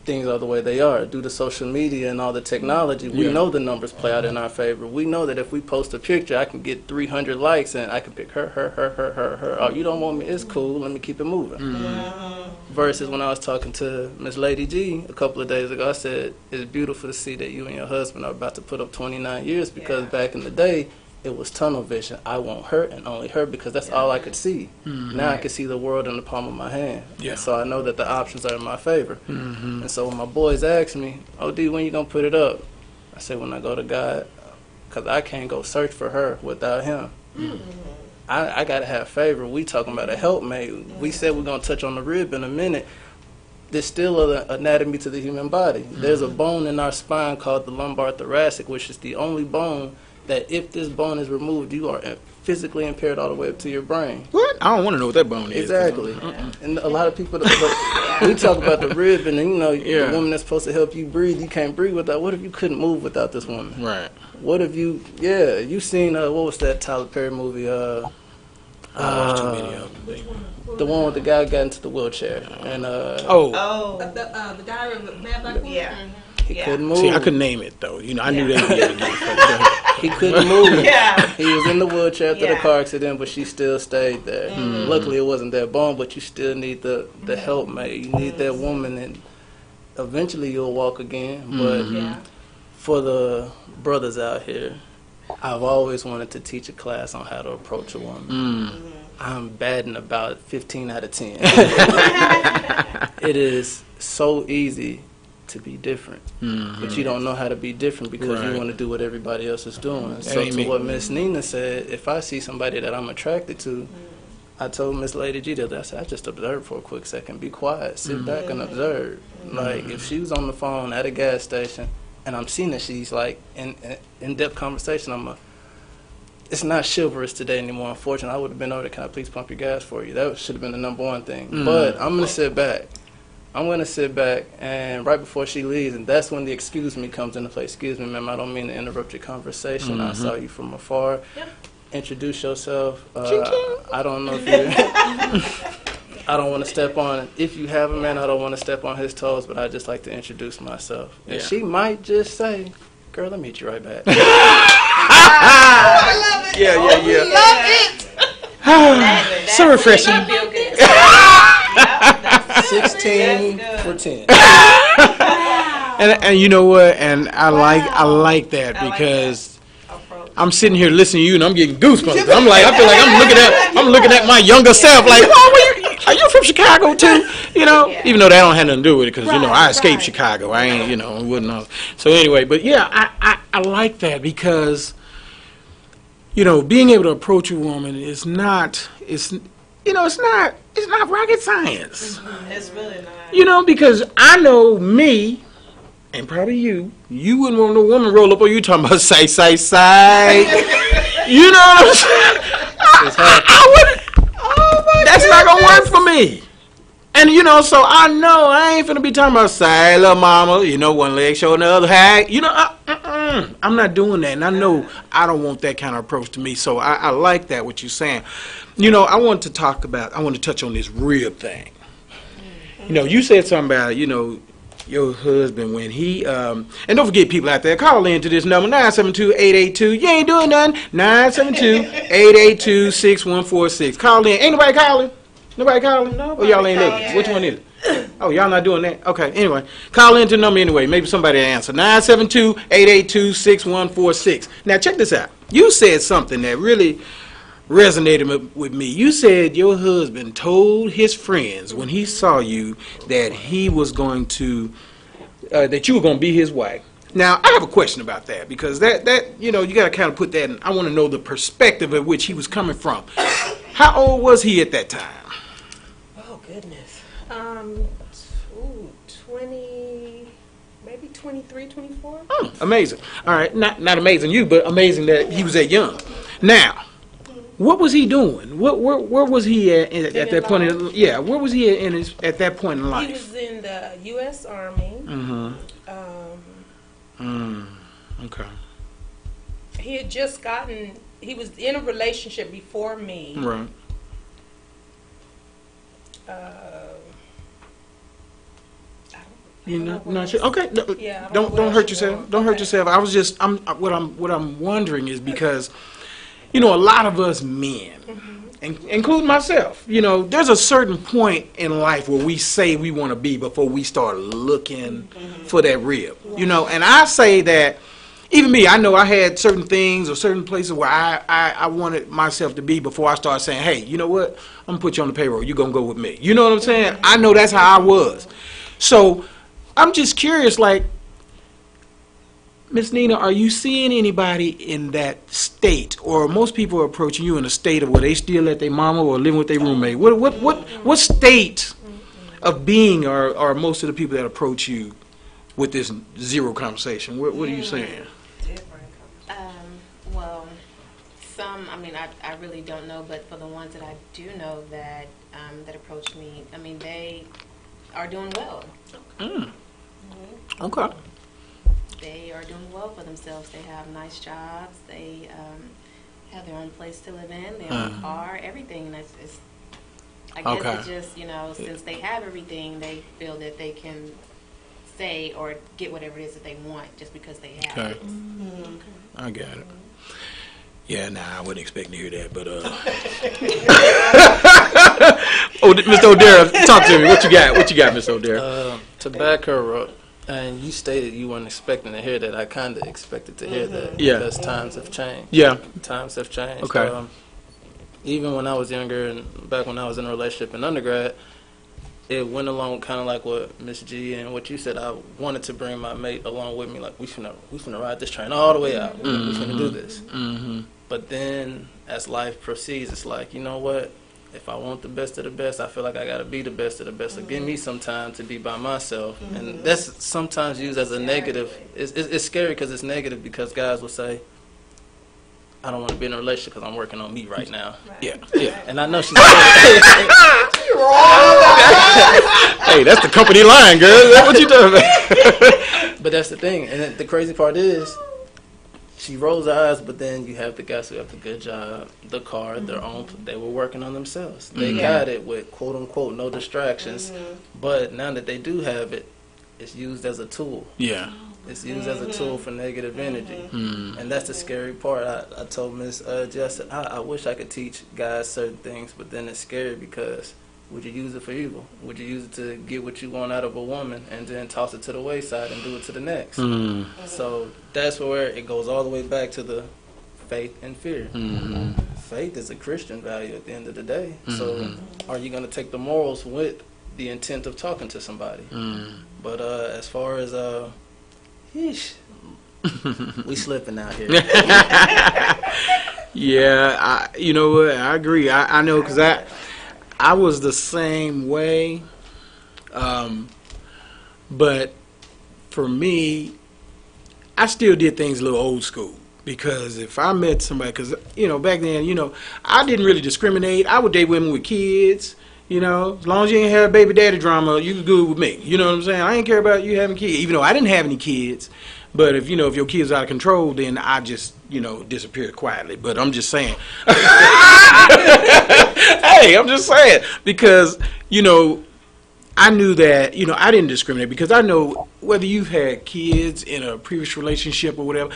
things are the way they are. Due to social media and all the technology, we know the numbers play out in our favor. We know that if we post a picture, I can get 300 likes and I can pick her. Oh, you don't want me? It's cool. Let me keep it moving. Versus when I was talking to Miss Lady G a couple of days ago, I said, it's beautiful to see that you and your husband are about to put up 29 years because back in the day, it was tunnel vision. I want her and only her because that's all I could see. Now I can see the world in the palm of my hand. So I know that the options are in my favor. And so when my boys ask me, oh, D, when you going to put it up? I say, when I go to God, because I can't go search for her without him. I got to have favor. We talking about a helpmate. We said we're going to touch on the rib in a minute. There's still an anatomy to the human body. There's a bone in our spine called the lumbar thoracic, which is the only bone that if this bone is removed, you are physically impaired all the way up to your brain. What? I don't want to know what that bone is. Exactly. And a lot of people, we talk about the rib, and you know, the woman that's supposed to help you breathe, you can't breathe without. What if you couldn't move without this woman? Right. What if you? Yeah, you seen what was that Tyler Perry movie? Too many of them. The one with the guy got into the wheelchair and The Diary of the Mad Black Woman. Yeah. he couldn't move. See, I couldn't name it though. You know, I knew they would get it. He couldn't move. Yeah. He was in the wheelchair after the Yeah. car accident, but she still stayed there. Luckily, it wasn't that bone, but you still need the helpmate. You need that woman, and eventually you'll walk again. But Yeah. for the brothers out here, I've always wanted to teach a class on how to approach a woman. I'm batting about 15 out of 10. It is so easy to be different, but you don't know how to be different because you want to do what everybody else is doing. So ain't to me. what Miss Nina said, if I see somebody that I'm attracted to, I told Miss Lady G that I said, I just observe for a quick second, be quiet, sit back and observe. Like if she was on the phone at a gas station and I'm seeing that she's like in depth conversation, it's not chivalrous today anymore. Unfortunately, I would have been over there. Can I please pump your gas for you? That should have been the number one thing. But I'm gonna sit back. And right before she leaves, and that's when the excuse me comes into play. Excuse me, ma'am, I don't mean to interrupt your conversation. I saw you from afar. Yep. Introduce yourself. I don't know if you. I don't want to step on. If you have a man, I don't want to step on his toes, but I just like to introduce myself. And she might just say, "Girl, let me meet you right back." I love it. Yeah. Love it. So refreshing. I feel good. 16 for 10. And you know what? And I like that because I'm sitting here listening to you and I'm getting goosebumps. I feel like I'm looking at my younger self like, are you from Chicago too? You know, even though that don't have nothing to do with it because you know I escaped Chicago. I ain't wouldn't know. So anyway, but yeah, I like that because being able to approach a woman is not rocket science. It's really not. Because I know me, and probably you wouldn't want no woman roll up on you talking about say. You know what I'm saying? I wouldn't. That's not going to work for me. And, so I know I ain't finna be talking about say, little mama, one leg showing the other half. I'm not doing that. And I know I don't want that kind of approach to me. So I like that, what you're saying. I want to touch on this rib thing. You said something about, your husband when he, and don't forget people out there, call in to this number, 972-882, you ain't doing nothing, 972-882-6146. Call in. Ain't nobody calling? Nobody calling? No? Oh, y'all ain't looking. Which one is it? Oh, y'all not doing that? Okay, anyway. Call in to the number anyway. Maybe somebody will answer. 972-882-6146. Now, check this out. You said something that really resonated with me. You said your husband told his friends when he saw you that he was going to, that you were going to be his wife. Now, I have a question about that because that you got to kind of put that in. I want to know the perspective at which he was coming from. How old was he at that time? Oh goodness. 20, maybe 23, 24. Amazing. All right, not amazing you, but amazing that he was that young. Now, what was he doing? Where was he at that point? Where was he at that point in life? He was in the U.S. Army. Okay. He had just he was in a relationship before me. Right. You're not sure? Okay. No, Yeah, don't hurt yourself. Don't hurt yourself. What I'm wondering is because, a lot of us men, including myself, there's a certain point in life where we say we want to be before we start looking for that rib. And I say that, even me, I know I had certain things or certain places where I wanted myself to be before I started saying, hey, you know what? I'm going to put you on the payroll. You're going to go with me. You know what I'm saying? I know that's how I was. So I'm just curious, like, Miss Nina, are you seeing anybody in that state, or most people are approaching you in a state of where they still at their mama or living with their roommate? What state of being are most of the people that approach you with this zero conversation? What are you saying? Well, I really don't know, but for the ones that I do know that that approach me, I mean, they are doing well. Okay. They are doing well for themselves. They have nice jobs. They have their own place to live in, their own car, everything. I guess it's just, since they have everything, they feel that they can say or get whatever it is that they want just because they have it. I got it. Yeah, I wasn't expecting to hear that, but Mr. O'Dara, talk to me. What you got, Mr. O'Dara? To back her up, and you stated you weren't expecting to hear that. I kind of expected to hear that because times have changed. Yeah. Times have changed. Okay. Even when I was younger and back when I was in a relationship in undergrad, it went along kind of like what Miss G and what you said. I wanted to bring my mate along with me. Like, we finna ride this train all the way out. We finna do this. But then as life proceeds, it's like, you know what? If I want the best of the best, I feel like I got to be the best of the best. So give me some time to be by myself. And that's sometimes used as a negative. It's scary because it's negative because guys will say, I don't want to be in a relationship because I'm working on me right now. Yeah. And I know she's Hey, that's the company line, girl. Is that what you talking about? But that's the thing. And the crazy part is, she rolls her eyes, but then you have the guys who have the good job, the car, their own. They were working on themselves. They got it with quote unquote no distractions. But now that they do have it, it's used as a tool. Yeah. It's used as a tool for negative energy. And that's the scary part. I told Miss Jess, I wish I could teach guys certain things, but then it's scary because would you use it for evil? Would you use it to get what you want out of a woman and then toss it to the wayside and do it to the next? So that's where it goes all the way back to the faith and fear. Faith is a Christian value at the end of the day. So are you going to take the morals with the intent of talking to somebody? But as far as yeesh. We slipping out here. Yeah, you know what? I agree. I know because I was the same way. But for me, I still did things a little old school. Because if I met somebody, because, back then, I didn't really discriminate. I would date women with kids. As long as you ain't have baby daddy drama, you was good with me. You know what I'm saying? I ain't care about you having kids, even though I didn't have any kids. But if your kid's out of control, then I just, disappeared quietly. But I'm just saying. Hey, I'm just saying. Because, I knew that, I didn't discriminate. Because I know whether you've had kids in a previous relationship or whatever,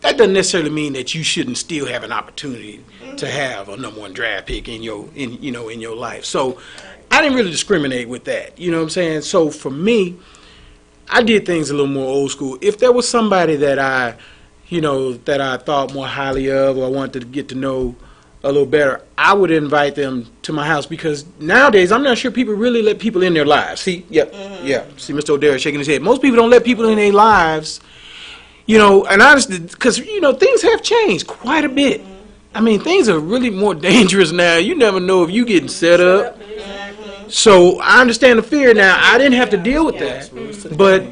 that doesn't necessarily mean that you shouldn't still have an opportunity to have a #1 draft pick in your life. So I didn't really discriminate with that. You know what I'm saying? So for me, I did things a little more old school. If there was somebody that I thought more highly of, or I wanted to get to know a little better, I would invite them to my house, because nowadays I'm not sure people really let people in their lives. See, See, Mr. O'Dara shaking his head. Most people don't let people in their lives. And honestly, because, things have changed quite a bit. I mean, things are really more dangerous now. You never know if you're getting set up. So I understand the fear now. I didn't have to deal with that. But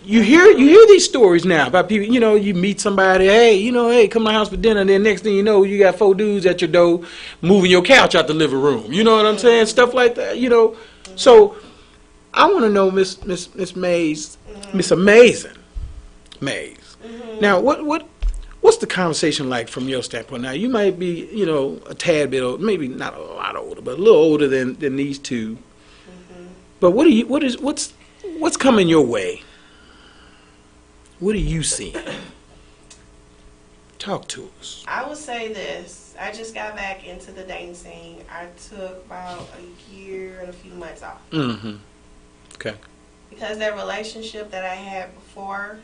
you hear these stories now about people, you meet somebody, hey, come to my house for dinner, and then next thing you know, you got 4 dudes at your door moving your couch out the living room. You know what I'm saying? Stuff like that, So I want to know, Miss Mays, Miss Amazing Mays. Now, what's the conversation like from your standpoint? Now, you might be, a tad bit old, maybe not a lot older, but a little older than these two. But what's coming your way? What are you seeing? Talk to us. I would say this. I just got back into the dating scene. I took about a year and a few months off. Okay. Because that relationship that I had before,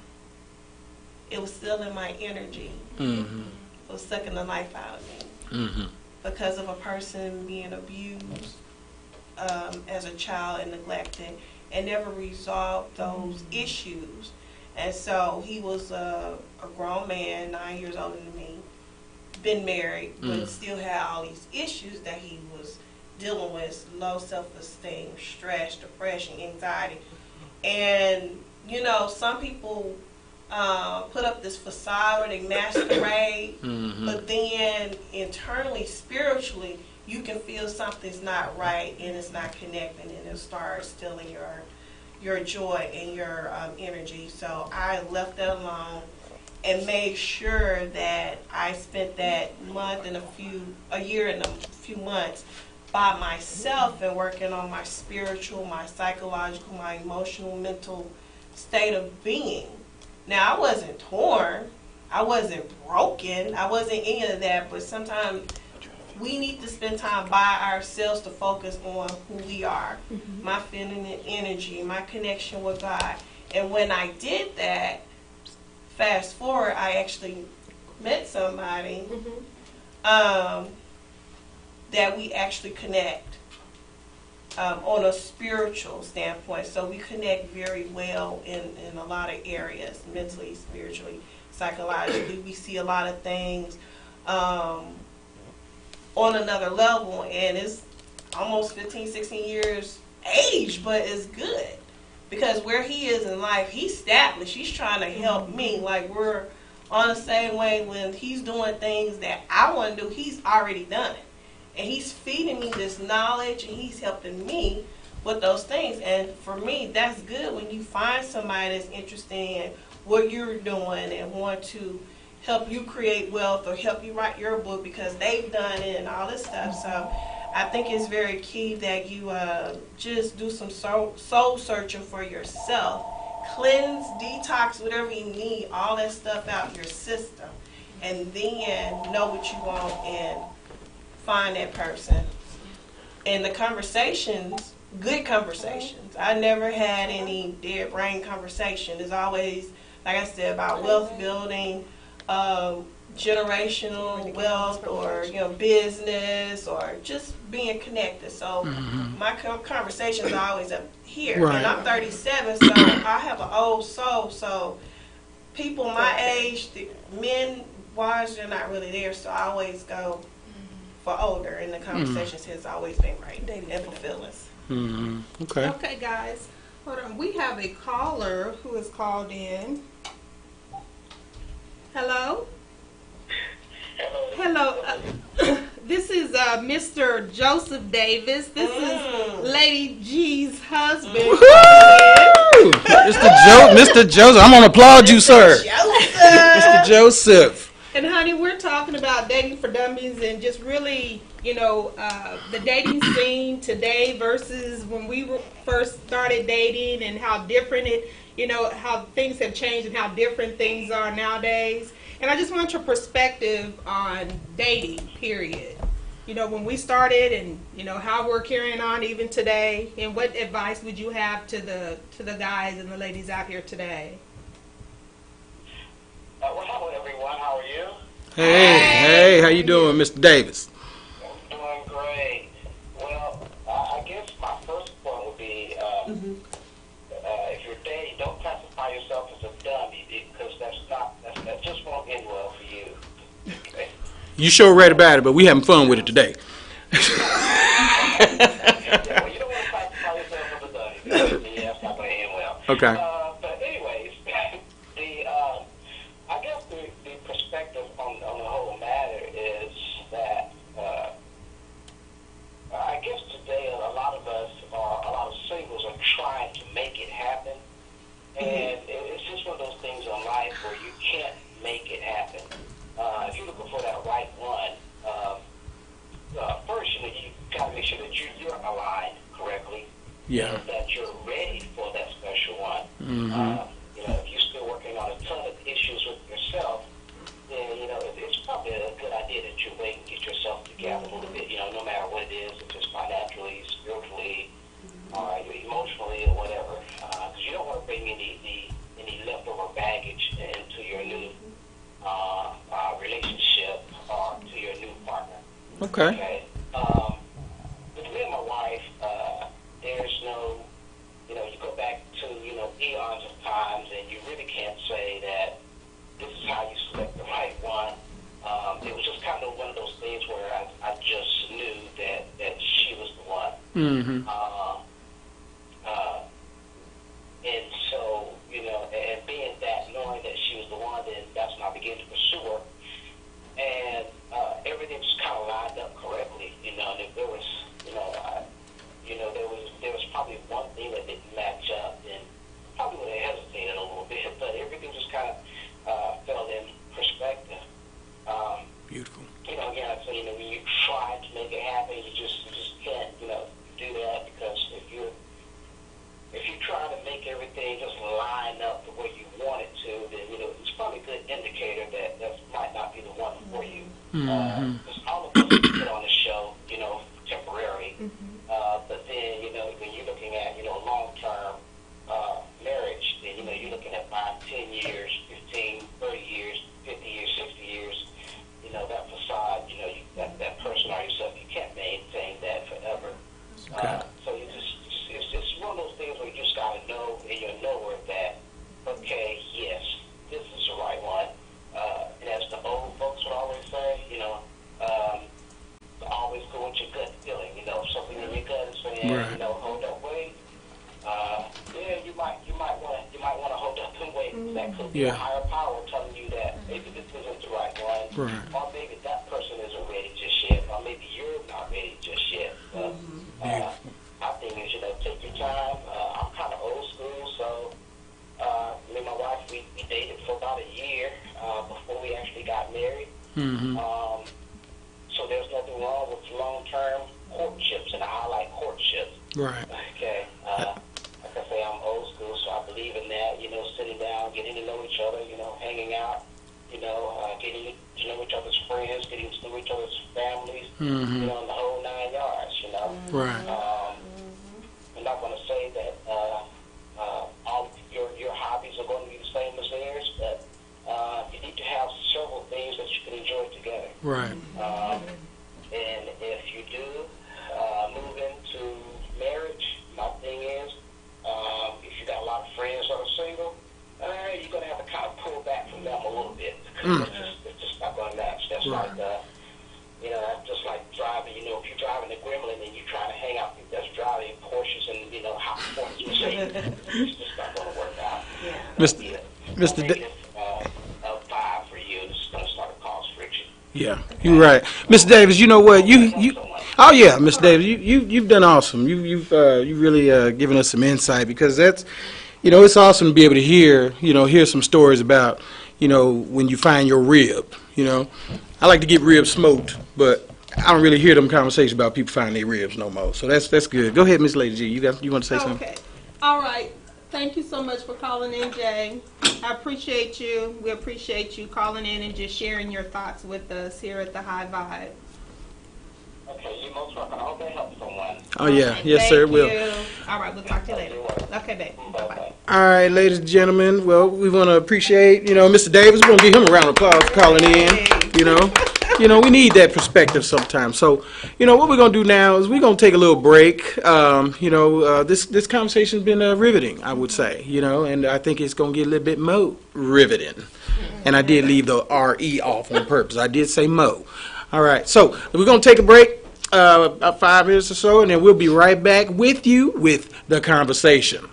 it was still in my energy. It was sucking the life out of me. Because of a person being abused as a child and neglected, and never resolved those issues. And so he was a grown man, 9 years older than me, been married, but still had all these issues that he was dealing with: low self-esteem, stress, depression, anxiety. And, some people put up this facade or they masquerade, but then internally, spiritually, you can feel something's not right and it's not connecting, and it'll start stealing your joy and your energy. So I left that alone and made sure that I spent that month and a year and a few months by myself and working on my spiritual, my psychological, my emotional, mental state of being. Now, I wasn't torn, I wasn't broken, I wasn't any of that, but sometimes we need to spend time by ourselves to focus on who we are, my feminine energy, my connection with God. And when I did that, fast forward, I actually met somebody that we actually connect on a spiritual standpoint. So we connect very well in a lot of areas, mentally, spiritually, psychologically. We see a lot of things on another level, and it's almost 15, 16 years age, but it's good. Because where he is in life, he's established. He's trying to help me. Like, we're on the same way. When he's doing things that I want to do, he's already done it. And he's feeding me this knowledge, and he's helping me with those things. And for me, that's good when you find somebody that's interested in what you're doing and want to help you create wealth or help you write your book because they've done it and all this stuff. So I think it's very key that you just do some soul searching for yourself. Cleanse, detox, whatever you need, all that stuff out your system. And then know what you want and find that person. And the conversations, good conversations. I never had any dead brain conversation. It's always, like I said, about wealth building, generational wealth, or business, or just being connected. So my conversations are always up here. Right. And I'm 37, so I have an old soul. So people my age, men wise, they're not really there. So I always go for older, and the conversations has always been great and fulfilling. Okay. Okay, guys, hold on. We have a caller who has called in. Hello? Hello. This is Mr. Joseph Davis. This is Lady G's husband. Mr. Joseph, I'm gonna applaud you, sir. Mr. Joseph. And honey, we're talking about dating for dummies and just really, the dating scene today versus when we first started dating, and how different how things have changed and how different things are nowadays. And I just want your perspective on dating, period. When we started, and how we're carrying on even today, and what advice would you have to the guys and the ladies out here today? Well, hello everyone. How are you? Hey, how you doing, Mr. Davis? I'm doing great. Well, I guess my first point would be, if you're dating, don't classify yourself as a dummy, because that just won't end well for you. Okay? You sure read about it, but we having fun with it today. Well, you don't want to classify yourself as a dummy, because that's not going to end well. Okay. But anyways, I guess the perspective on the whole matter is that I guess today a lot of singles are trying to make it happen, and it's just one of those things in life where you can't make it happen. If you're looking for that right one, first you got to make sure that you're aligned correctly. Yeah. That you're ready for that special one. If you're still working on a ton of issues with yourself, then it's probably a good idea that you wait and get yourself together a little bit. No matter what it is, if it's financially, spiritually, emotionally, or whatever, because you don't want to bring any leftover baggage into your new relationship or to your new partner. Okay. With me and my wife, there's no, you go back to, eons of times, and you really can't say that this is how you select the right one. It was just kind of one of those things where I just knew that she was the one. And so, and being that, knowing that she Okay. So it's one of those things where you just got to know in your knower that, okay, yes, this is the right one. And as the old folks would always say, always go with your gut feeling. If something in your gut is saying, Right. hold up, wait. Yeah, you might want to hold up and wait. That could be a higher power telling you that maybe this isn't the right one, Right. or maybe that person isn't ready just yet, or maybe you're not ready just yet. But my thing is, take your time. I'm kind of old school, so me and my wife, we dated for about a year before we actually got married. Mm-hmm. So there's nothing wrong with long-term courtships, and I like courtships. Right. Okay. Like I say, I'm old school, so I believe in that. Sitting down, getting to know each other. Hanging out. Getting to know each other's friends, getting to know each other's families. Mm-hmm. And the whole 9 yards. Right. I'm not going to say that all your hobbies are going to be the same as theirs, but you need to have several things that you can enjoy together. Right. And if you do move into marriage, my thing is, if you got a lot of friends that are single, you're going to have to kind of pull back from them a little bit, because it's just not going to match. That's Right. like, that's just like driving. If you're driving a Gremlin and you're trying to hang out people that's driving Porsches and hot performance machines, it's just not going to work out. Mr. Maybe a vibe for you is going to start to cause friction. Yeah, you're right, Mr. Davis. You know what? Oh yeah, Mr. Davis, you've done awesome. You've really given us some insight, because that's, it's awesome to be able to hear some stories about, when you find your rib. I like to get ribs smoked, but I don't really hear them conversations about people finding their ribs no more. So that's good. Go ahead, Miss Lady G. You want to say something? Okay. All right. Thank you so much for calling in, Jay. I appreciate you. We appreciate you calling in and just sharing your thoughts with us here at the High Vibe. Okay, you're most welcome. I hope that helps someone. Oh yeah, Okay, yes sir, it will. thank you. All right, we'll talk to you later. Okay, babe. Bye-bye. All right, ladies and gentlemen. Well, we want to appreciate, Mr. Davis. We're gonna give him a round of applause for calling in. We need that perspective sometimes. So, what we're gonna do now is we're gonna take a little break. This conversation's been riveting, I would say. And I think it's gonna get a little bit more riveting. And I did leave the R-E off on purpose. I did say mo. All right, so we're gonna take a break, about 5 minutes or so, and then we'll be right back with you with the conversation.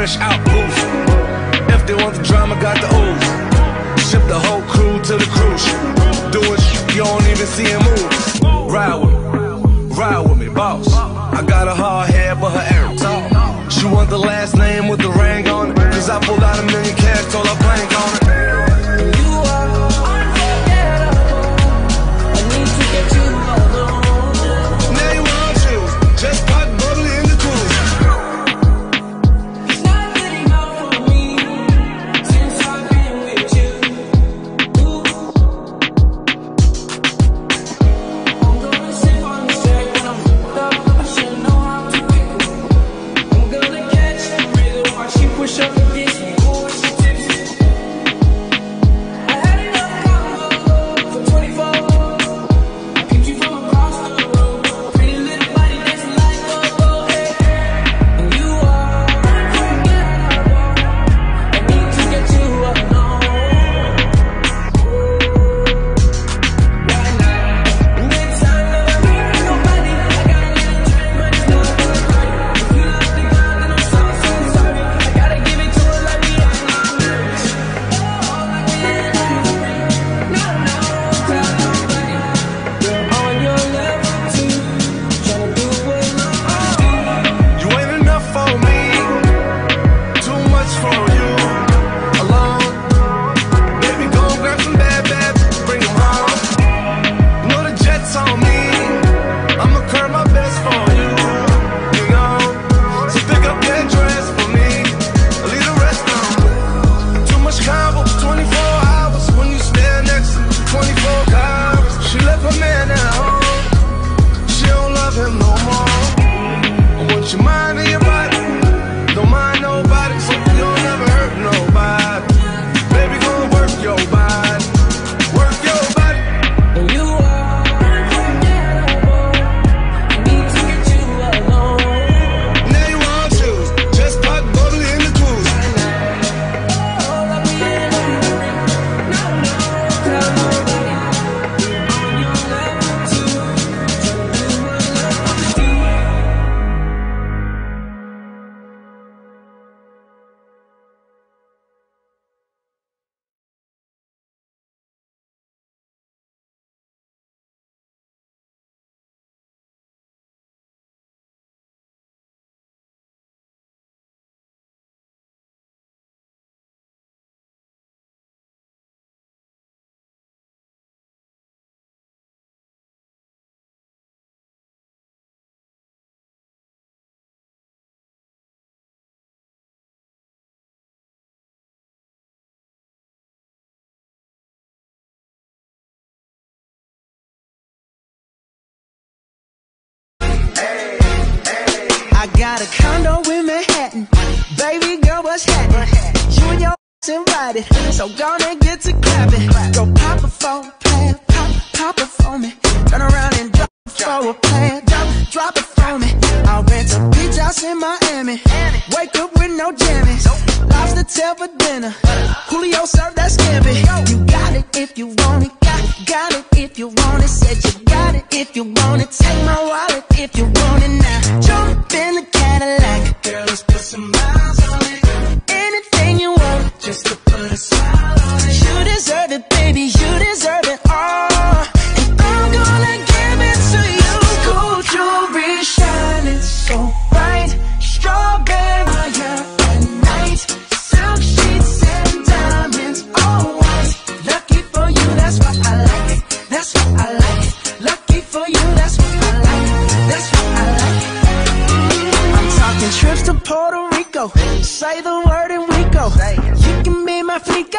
fresh out booth. If they want the drama, got the ooze. Ship the whole crew to the cruise. Doing shit you don't even see him move. Ride with me, boss. I got a hard head, but her air talk. She want the last name with the ring on it. Cause I pulled out $1 million cash, told her blank on it. You are unforgettable. I need to get you alone. Now you want chills, just pot bubbly in the cruise. It's not good enough for me since I've been with you. Ooh. I'm gonna sip on this track when I'm up. I should know how to pick it. I'm gonna catch the rhythm while she push up against me. Ooh, she got a condo in Manhattan. Baby girl, what's happening? You and your invited, so gonna get to clapping. Go pop it for a plan, pop it for me. Turn around and drop it for a plan, drop it for me. I'll rent a beach house in Miami. Wake up with no jammies. Lobster tail for dinner. Julio served that scampi. You got it if you want it. Got it if you want it. Said you got it if you want it. Take my wallet if you want it now. Jump in the Cadillac. Girl, let's put some miles on it. Anything you want, just to put a smile on it. You deserve it, baby. You deserve it all. And I'm gonna give it to you. Gold jewelry shining so bright. Strawberry fire at night. Silk sheets and diamonds, all white. Lucky for you, that's what I like. That's what I like. Lucky for you, that's what I like. That's what I like. I'm talking trips to Puerto Rico. Say the word and we go. You can be my flica.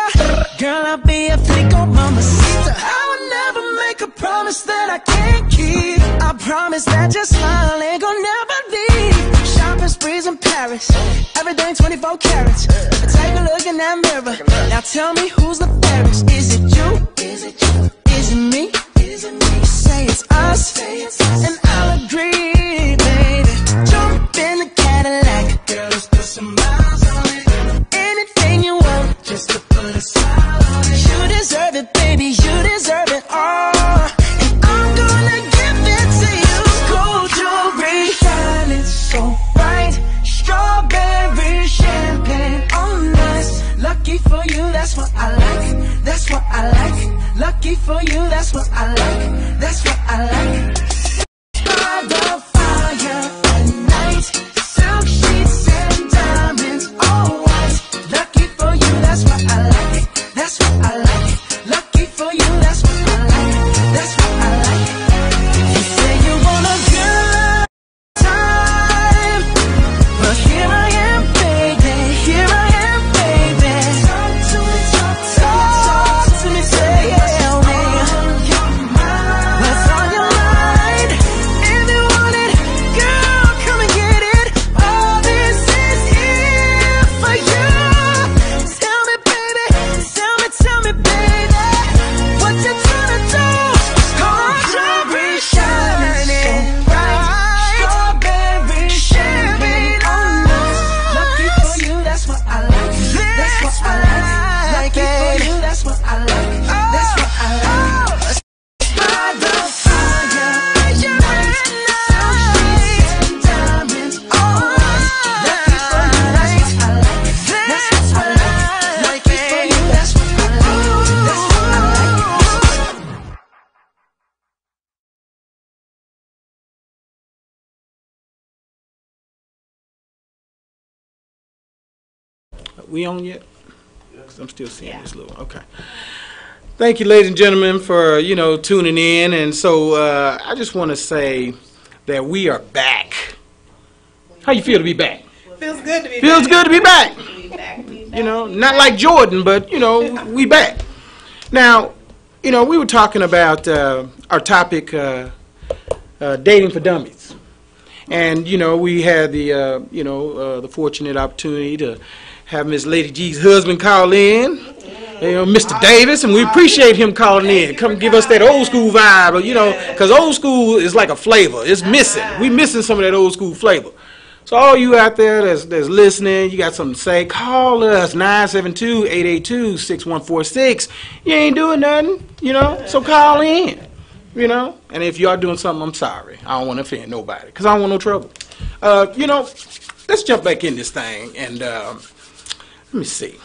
Girl, I'll be a flico, mamacita. I would never make a promise that I can't keep. I promise that your smile ain't gonna never leave. Shopping sprees in Paris. Everything 24 carats. Take a look in that mirror. Now tell me who's the fairest. Is it you? Is it you? Is it me? Is it me? Say it's us, and I'll agree, baby. Jump in the Cadillac. Girl, let's put some miles on it. Anything you want, just to put a smile on it. You deserve it, baby. You deserve it all. And I'm gonna give it to you. Gold jewelry shining so bright. Strawberry champagne on us. Lucky for you, that's what I like. That's what I like. Lucky for you, that's what I like. That's what I like. By the fire at night. Silk sheets and diamonds, all white. Lucky for you, that's what I like. That's what I like. Lucky for you, that's what I like. That's what I like. You say you want a good time, but here I am, baby. Here I am, baby. Talk to me, talk to me, tell me what's on your mind. If you want it, girl, come and get it. All this is here for you. Tell me, baby, tell me, baby, what you tryna do? Gold jewelry shining bright. Strawberry champagne on us. Lucky for you, that's what I like. That's what I like. Lucky for you, that's what I like. That's what I like. By the fire at night. Silk sheets and diamonds on us. Lucky for you, that's what I like. That's what I like. Lucky for you, that's what I like. That's what I like. We on yet? 'Cause I'm still seeing this little. Okay. Thank you, ladies and gentlemen, for tuning in. And so I just want to say that we are back. How you feel to be back? Feels good to be Feels good to be back. back. You know, not like Jordan, but we back. Now, we were talking about our topic, dating for dummies, and we had the fortunate opportunity to have Miss Lady G's husband call in, Mr. Davis, and we appreciate him calling in. Come give us that old school vibe, because old school is like a flavor. It's missing. We missing some of that old school flavor. So all you out there that's listening, you got something to say, call us, 972-882-6146. You ain't doing nothing, so call in, And if you are doing something, I'm sorry. I don't want to offend nobody, because I don't want no trouble. Let's jump back in this thing, and let me see.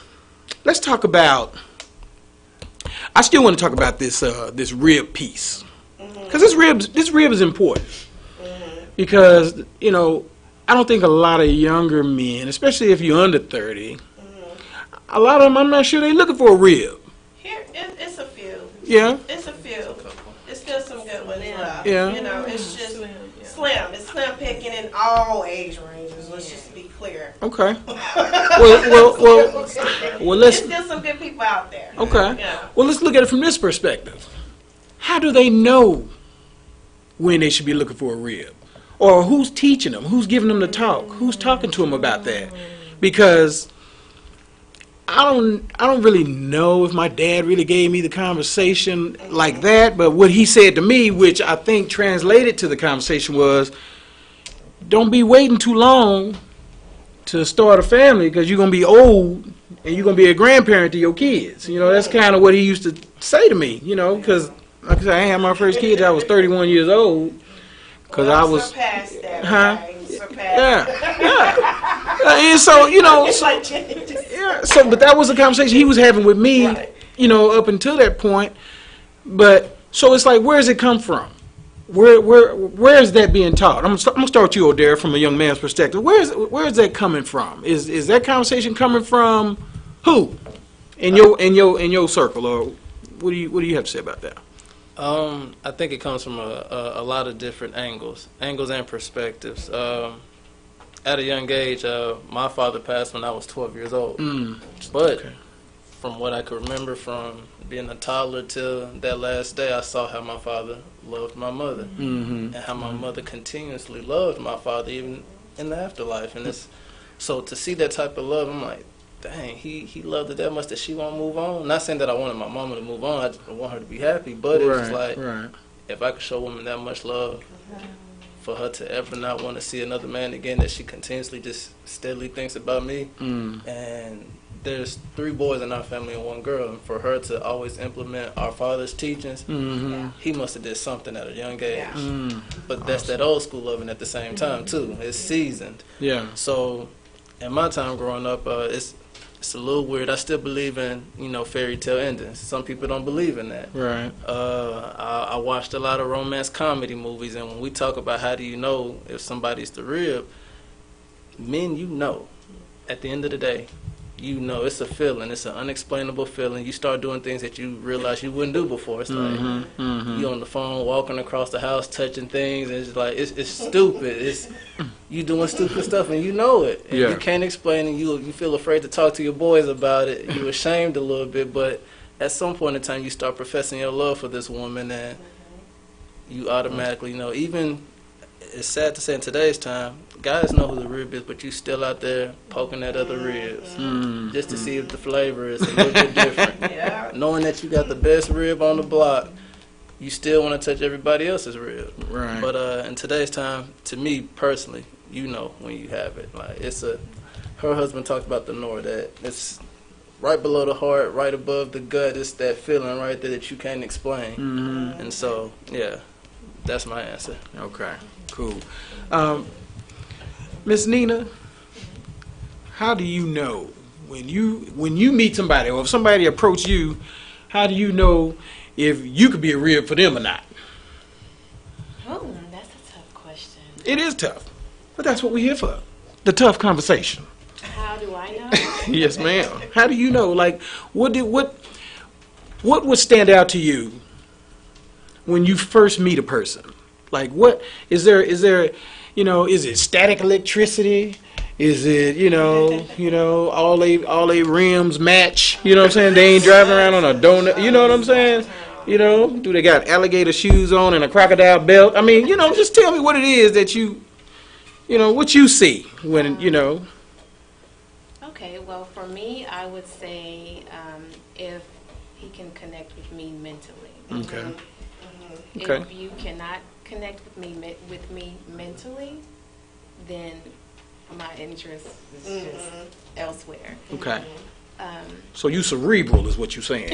Let's talk about, I still want to talk about this rib piece, because this rib is important, because, I don't think a lot of younger men, especially if you're under 30, a lot of them, I'm not sure they're looking for a rib. Here, it's a few. Yeah? It's a few. It's still some good ones left. Yeah. It's just slim. It's slim picking in all age ranges. Let's just be clear. Okay. Well, let's. There's still some good people out there. Okay. Yeah. Well, let's look at it from this perspective. How do they know when they should be looking for a rib? Or who's teaching them? Who's giving them the talk? Who's talking to them about that? Because I don't really know if my dad really gave me the conversation like that, but what he said to me, which I think translated to the conversation, was, don't be waiting too long to start a family, because you're going to be old and you're going to be a grandparent to your kids. You know, that's kind of what he used to say to me, you know, because like I said, I had my first kids, I was 31 years old, because I was... Surpassed that, Huh? right? Surpassed. Yeah. And so, you know, so, but that was the conversation he was having with me, you know, up until that point. But, so it's like, where does it come from? Where is that being taught? I'm gonna start with you, O'Dare, from a young man's perspective. Where is that coming from? Is that conversation coming from who? In your circle, or what do you have to say about that? I think it comes from a lot of different angles and perspectives. At a young age, my father passed when I was 12 years old. But from what I could remember from being a toddler till that last day, I saw how my father loved my mother, and how my mother continuously loved my father even in the afterlife. And so to see that type of love, I'm like, dang, he loved her that much that she won't move on. Not saying that I wanted my mama to move on, I just want her to be happy, but it was like, if I could show a woman that much love, for her to ever not want to see another man again, that she continuously just steadily thinks about me. And there's 3 boys in our family and 1 girl, and for her to always implement our father's teachings, he must have did something at a young age. But that's that old school loving at the same time too. It's seasoned. Yeah. So in my time growing up, it's a little weird. I still believe in, you know, fairy tale endings. Some people don't believe in that. Right. I watched a lot of romance comedy movies, and when we talk about how do you know if somebody's the real, men, you know, at the end of the day, you know, it's a feeling. It's an unexplainable feeling. You start doing things that you realize you wouldn't do before. It's like you on the phone, walking across the house, touching things, and it's like it's stupid. It's you doing stupid stuff, and you know it. And you can't explain it. You feel afraid to talk to your boys about it. You're ashamed a little bit, but at some point in time, you start professing your love for this woman, and you automatically, you know, even. It's sad to say in today's time, guys know who the rib is, but you still out there poking at other ribs just to see if the flavor is a little bit different. Knowing that you got the best rib on the block, you still want to touch everybody else's rib. Right. But in today's time, to me personally, you know when you have it. Like her husband talked about the Nor, that it's right below the heart, right above the gut. It's that feeling right there that you can't explain. And so, yeah, that's my answer. Okay. Cool. Miss Nina, how do you know when you meet somebody, or if somebody approach you, how do you know if you could be a rib for them or not? Oh, that's a tough question. It is tough, but that's what we're here for. The tough conversation. How do I know? Yes, ma'am. How do you know? Like, what would stand out to you when you first meet a person? Like, what is there, you know, is it static electricity? Is it, you know, all they rims match? You know what I'm saying? They ain't driving around on a donut. You know what I'm saying? You know, do they got alligator shoes on and a crocodile belt? I mean, you know, just tell me what it is that you know, what you see when, you know. Okay, well, for me, I would say if he can connect with me mentally. Okay. If you cannot connect with me mentally, then my interest is just elsewhere. Okay. So you cerebral is what you're saying.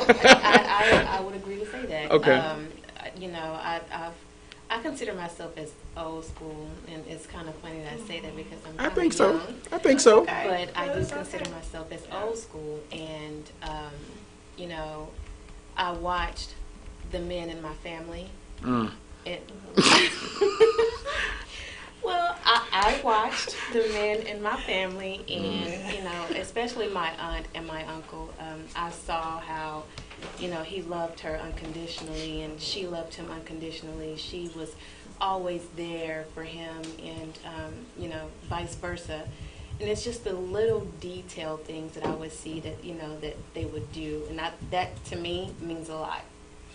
I would agree to say that. Okay. You know, I consider myself as old school, and it's kind of funny that I say that because I'm kind of young. I think so. But I do consider myself as old school, and you know, I watched the men in my family. Well, I watched the men in my family, and you know, especially my aunt and my uncle. I saw how, you know, he loved her unconditionally, and she loved him unconditionally. She was always there for him, and you know, vice versa. And it's just the little detailed things that I would see that, you know, that they would do, and that to me means a lot.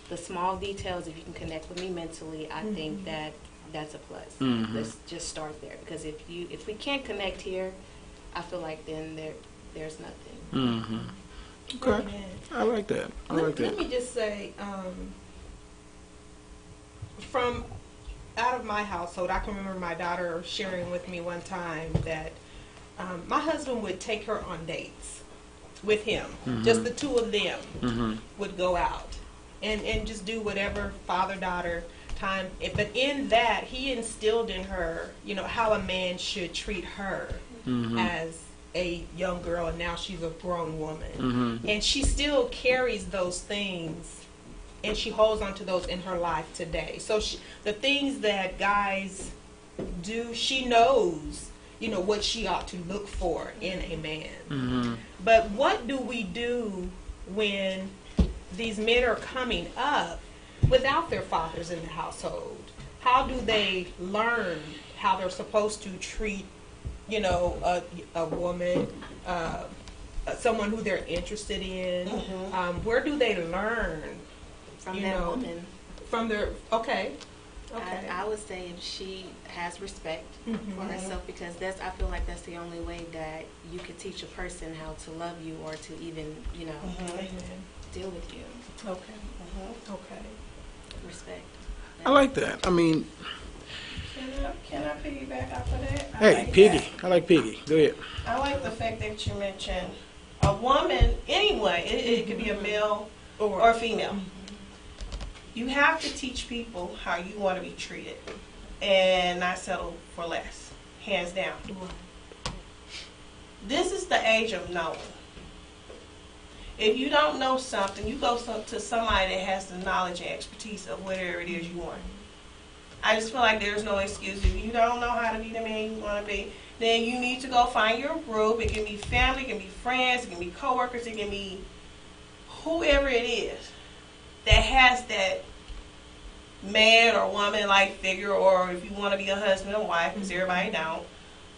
The small details, if you can connect with me mentally, I think that that's a plus. Mhm. Let's just start there, because if we can't connect here, I feel like then there's nothing. Mm-hmm. Okay. Amen. I like that. I like Let that. me just say, from out of my household, I can remember my daughter sharing with me one time that my husband would take her on dates with him. Mhm. Just the two of them Mm-hmm. would go out and just do whatever father-daughter time. But in that, he instilled in her, how a man should treat her Mm-hmm. as a young girl, and now she's a grown woman. Mm-hmm. And she still carries those things, and she holds on to those in her life today. So the things that guys do, she knows, what she ought to look for in a man. Mm-hmm. But what do we do when these men are coming up without their fathers in the household? How do they learn how they're supposed to treat, a woman, someone who they're interested in? Mhm. Where do they learn? From that woman. From their, okay. I would say if she has respect Mhm. for herself, because I feel like that's the only way that you could teach a person how to love you, or to even, Amen. deal with you. Okay. Okay. Respect. I like that. I mean, Can I piggyback off of that? hey, like Piggy. that. I like Piggy. Go ahead. I like the fact that you mentioned a woman, anyone, it could be a male or a female. You have to teach people how you want to be treated and not settle for less, hands down. This is the age of knowing. If you don't know something, you go to somebody that has the knowledge and expertise of whatever it is you want. I just feel like there's no excuse. If you don't know how to be the man you want to be, then you need to go find your group. It can be family, it can be friends, it can be coworkers, it can be whoever it is that has that man or woman-like figure, or if you want to be a husband or wife, because everybody don't.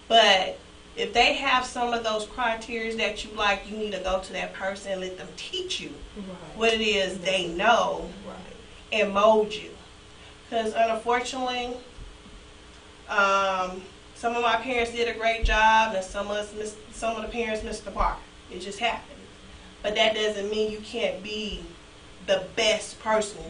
But if they have some of those criteria that you like, you need to go to that person and let them teach you what it is they know and mold you. Because unfortunately, some of my parents did a great job, and some of the parents missed the mark. It just happened. But that doesn't mean you can't be the best person.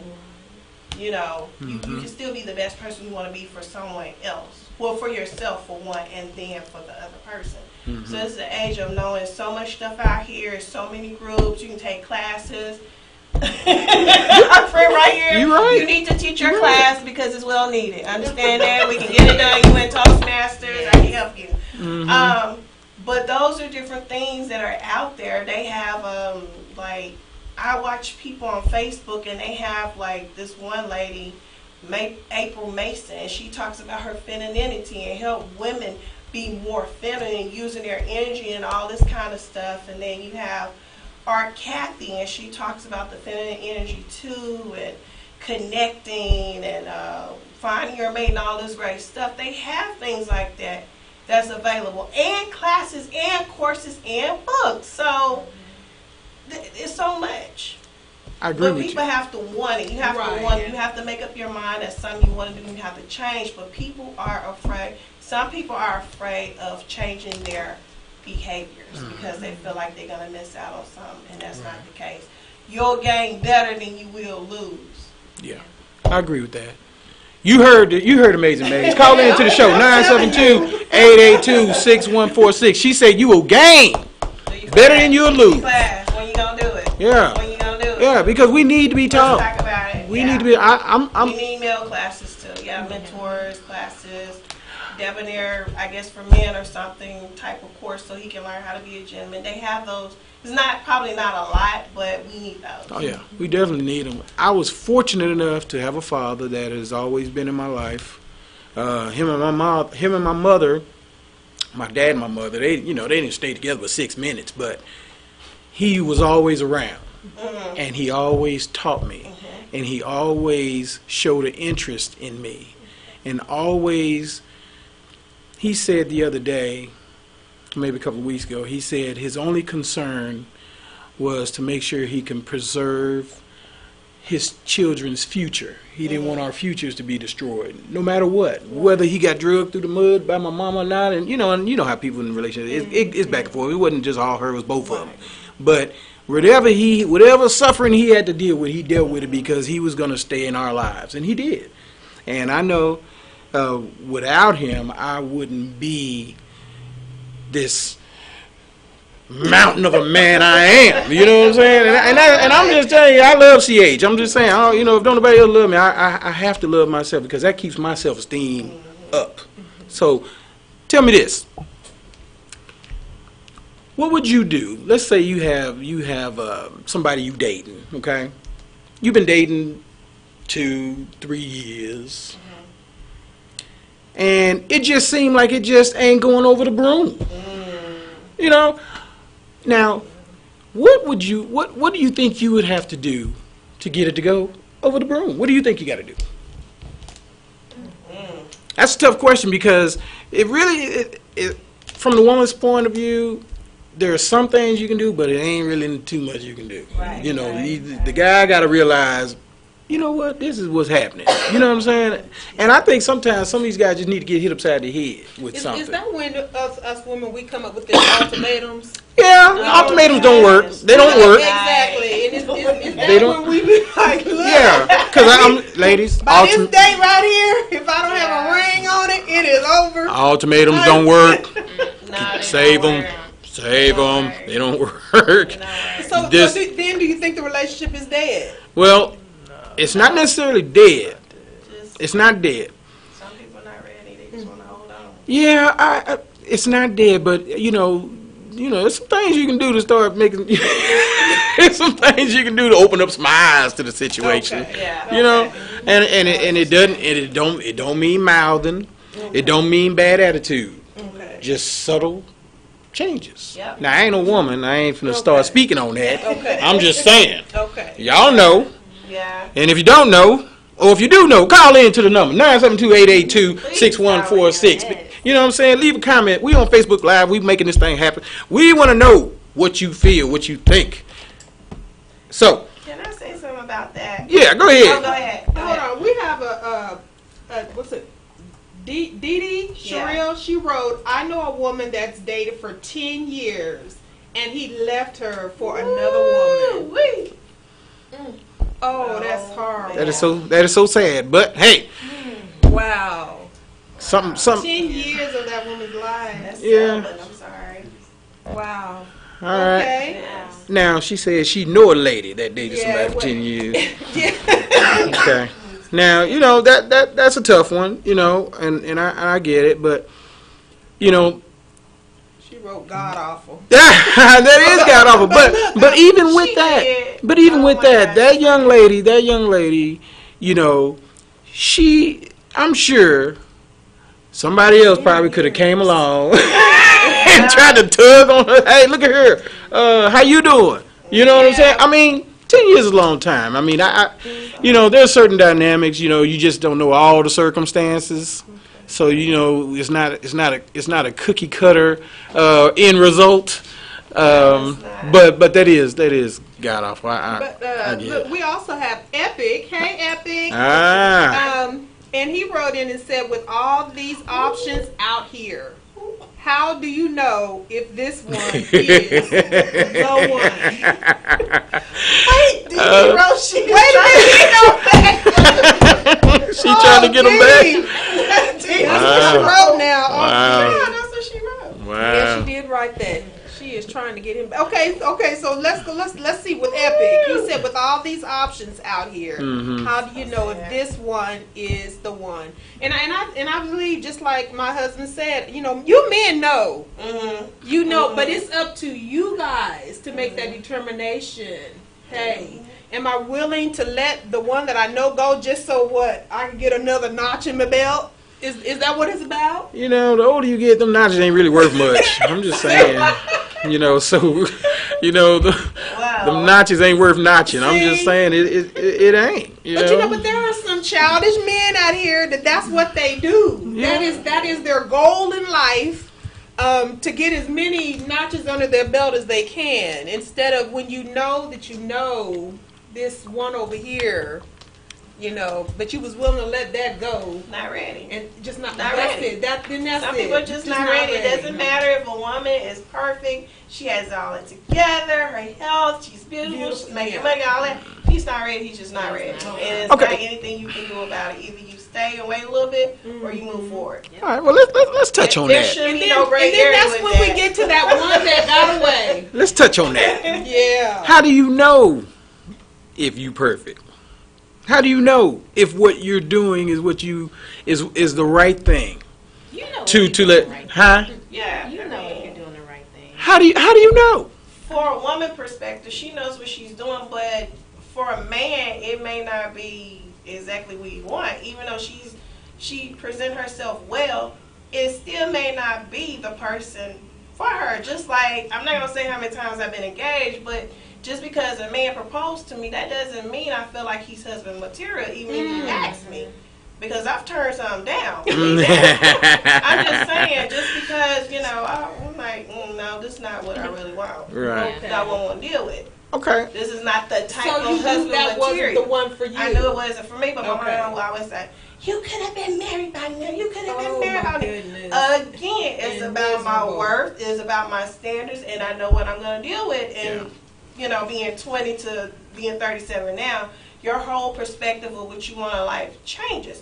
You can still be the best person you want to be for someone else. Well, for yourself, for one, and then for the other person. Mm-hmm. So it's the age of knowing so much stuff out here, so many groups, you can take classes. Our friend right here, You're right. you need to teach your class because it's well needed. Understand that? We can get it done. You went Toastmasters, I can help you. Mm-hmm. But those are different things that are out there. They have, I watch people on Facebook, and they have, this one lady, April Mason, and she talks about her femininity and help women be more feminine, using their energy and all this kind of stuff. And then you have Art Kathy, and she talks about the feminine energy too, and connecting and finding your mate and all this great stuff. They have things like that that's available, and classes and courses and books. So it's so much. I agree But with people you. have to want it. You have to want it. You have to make up your mind that something you want to do, you have to change. But people are afraid. Some people are afraid of changing their behaviors because they feel like they're going to miss out on something, and that's not the case. You'll gain better than you will lose. Yeah, I agree with that. You heard Amazing Maze. Call in to the show, 972-882-6146. She said you will gain better than you'll lose. Class, when you going to do it? Yeah. When you going to do it? Yeah, because we need to be Let's taught. talk about it. We need to be. We need male classes too. Yeah, mentors, classes, debonair, I guess for men or something type of course, so he can learn how to be a gentleman. They have those. It's probably not a lot, but we need those. Oh yeah, we definitely need them. I was fortunate enough to have a father that has always been in my life. Him and my mother, my dad and my mother. They didn't stay together for 6 minutes, but he was always around, and he always taught me, and he always showed an interest in me, and always. He said the other day, maybe a couple of weeks ago, he said his only concern was to make sure he can preserve his children's future. He didn't want our futures to be destroyed, no matter what. Whether he got drugged through the mud by my mama or not, and you know how people in relationships, it's back and forth. It wasn't just all her, it was both of them. But whatever suffering he had to deal with, he dealt with it because he was going to stay in our lives, and he did. And I know without him, I wouldn't be this mountain of a man I am. You know what I'm saying? And I'm just telling you, I love CH. I'm just saying, if don't nobody else love me, I have to love myself because that keeps my self-esteem up. So tell me this. What would you do? Let's say you have somebody you dating, okay? You've been dating 2-3 years. And it just seemed like it just ain't going over the broom. You know? Now, what do you think you would have to do to get it to go over the broom? What do you think you got to do? That's a tough question because it really, from the woman's point of view, there are some things you can do, but it ain't really too much you can do. Right, The guy got to realize, you know what, this is what's happening. You know what I'm saying? And I think sometimes some of these guys just need to get hit upside the head with something. Is that when us women, we come up with these ultimatums? Yeah, ultimatums don't work. They don't work. Exactly. And is that They don't- when we be like, look, Yeah, because ladies, by this date right here, if I don't have a ring on it, it is over. ultimatums don't work. No, Save them. Save them. They don't work. So This- then do you think the relationship is dead? Well, it's not necessarily dead. It's not dead. Some people are not ready. They just want to hold on. Yeah, it's not dead, but there's some things you can do to start making. There's some things you can do to open up some eyes to the situation. Okay, yeah. You know, and it don't mean mouthing. It don't mean bad attitude. Okay. Just subtle changes. Yep. Now I ain't a woman. I ain't finna start speaking on that. Okay. I'm just saying. Okay. Y'all know. Yeah. And if you don't know, or if you do know, call in to the number 972-882-6146. You know what I'm saying? Leave a comment. We on Facebook Live. We making this thing happen. We want to know what you feel, what you think. So, Can I say something about that? yeah, go ahead. Oh, go ahead. Hold on. We have a what's it? Dee Dee Sherrill. She wrote, I know a woman that's dated for 10 years and he left her for another woman. Woo-wee. Oh, that's horrible. That is so sad. But hey, Wow. some 10 years of that woman's life. That's Yeah. Selma, I'm sorry. Wow. all right. Okay. Yeah. Now she says she know a lady that dated Yeah, somebody for what- 10 years. Yeah. Okay. Now, that's a tough one, and I get it, but She wrote God awful. that is god awful. But even with She that, did. but even Oh with my that, gosh. that young lady, I'm sure somebody else probably could have came along and tried to tug on her. Hey, look at her. How you doing? You know what I'm saying? I mean, 10 years is a long time. I mean, there's certain dynamics. You just don't know all the circumstances. So it's not a cookie cutter end result. But that is god awful. But I get look, it. we also have Epic. Hey, Epic. Ah. And he wrote in and said, with all these options out here, how do you know if this one is the one? Wait, did you wrote she was Wait a minute, he know that. She trying to get him back. That's what she wrote now. Wow. Yeah, that's what she wrote. Yeah, she did write that. She is trying to get him back. Okay, so let's see with Epic. He said, with all these options out here, how do you know if this one is the one? And I believe, just like my husband said, you men know. You know, but it's up to you guys to make that determination. Hey, am I willing to let the one that I know go just so what? I can get another notch in my belt? Is that what it's about? The older you get, them notches ain't really worth much. I'm just saying. Them notches ain't worth notching. I'm just saying it ain't. But there are some childish men out here that's what they do. Yeah. That is their goal in life. To get as many notches under their belt as they can, instead of when you know that this one over here, you know, but you was willing to let that go. Not ready. And just not Not that's ready. it. That's Some it. people are just not ready. It doesn't matter if a woman is perfect, she has it all together, her health, she's beautiful, she's making money, all that. He's not ready, he's just not ready. And it's not anything you can do about it. Either you stay and wait a little bit, or you move forward. All right, well, let's touch on There that. shouldn't And be then, no gray and then area that's with when that. we get to that one that got away. Let's touch on that. Yeah. How do you know if you perfect? How do you know if what you're doing is what you is the right thing? You know To if you're let doing the right huh? Yeah. thing. You know if you're doing the right thing. How do you know? For a woman perspective, she knows what she's doing, but for a man, it may not be exactly what you want. Even though she present herself well, it still may not be the person for her. Just like, I'm not gonna say how many times I've been engaged, but just because a man proposed to me, that doesn't mean I feel like he's husband material, even if he asks me. Because I've turned something down. I'm just saying, just because, you know, I'm like, no, this is not what I really want. Right. That I won't want to deal with. Okay. This is not the type So of you knew husband that wasn't material. the one for you. I knew it wasn't for me, but my Okay. mom would always say, you could have been married by now. You could have been Oh, married my by now. goodness. Again, it's about my Invisible. worth. It's about my standards, and I know what I'm going to deal with. And, you know, being 20 to being 37 now, your whole perspective of what you want in life changes.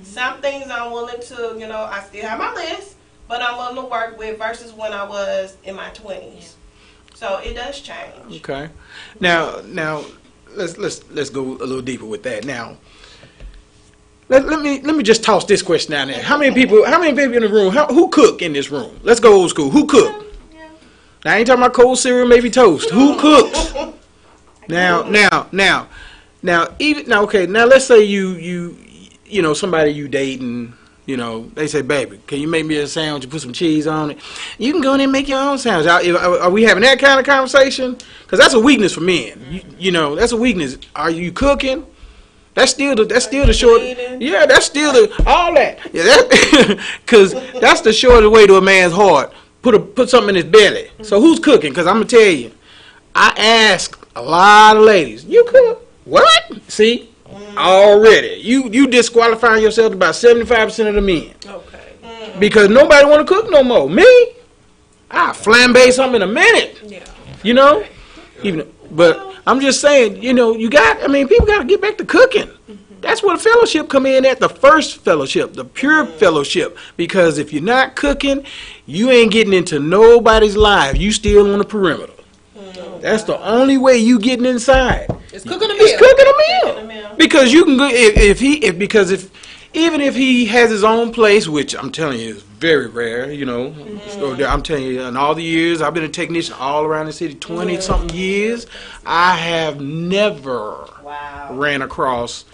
Some things I'm willing to, you know, I still have my list, but I'm willing to work with versus when I was in my 20s. So it does change. Okay. Now let's go a little deeper with that. Now let me just toss this question down there. How many people in the room? Who cook in this room? Let's go old school. Who cook? Now I ain't talking about cold cereal, maybe toast. Who cooks? Now let's say you know somebody you dating, you know, they say, baby, can you make me a sandwich and put some cheese on it? You can go in there and make your own sandwich. Are we having that kind of conversation? Because that's a weakness for men. You know, that's a weakness. Are you cooking? That's still the short. Yeah, that's still all that. Yeah, because that's the shortest way to a man's heart. Put something in his belly. So who's cooking? Because I'm gonna tell you, I ask a lot of ladies, you cook? What? See, already you disqualifying yourself to about 75% of the men. Okay. Because nobody want to cook no more. Me, I flambe something in a minute. Yeah. You know, but I'm just saying, you know, people got to get back to cooking. That's where the fellowship come in at, the first fellowship, the pure fellowship. Because if you're not cooking, you ain't getting into nobody's life. You still on the perimeter. That's the only way you getting inside. It's cooking a meal. It's cooking a meal. Because you can go even if he has his own place, which I'm telling you is very rare, you know. So I'm telling you, in all the years I've been a technician all around the city, 20-something years, I have never ran across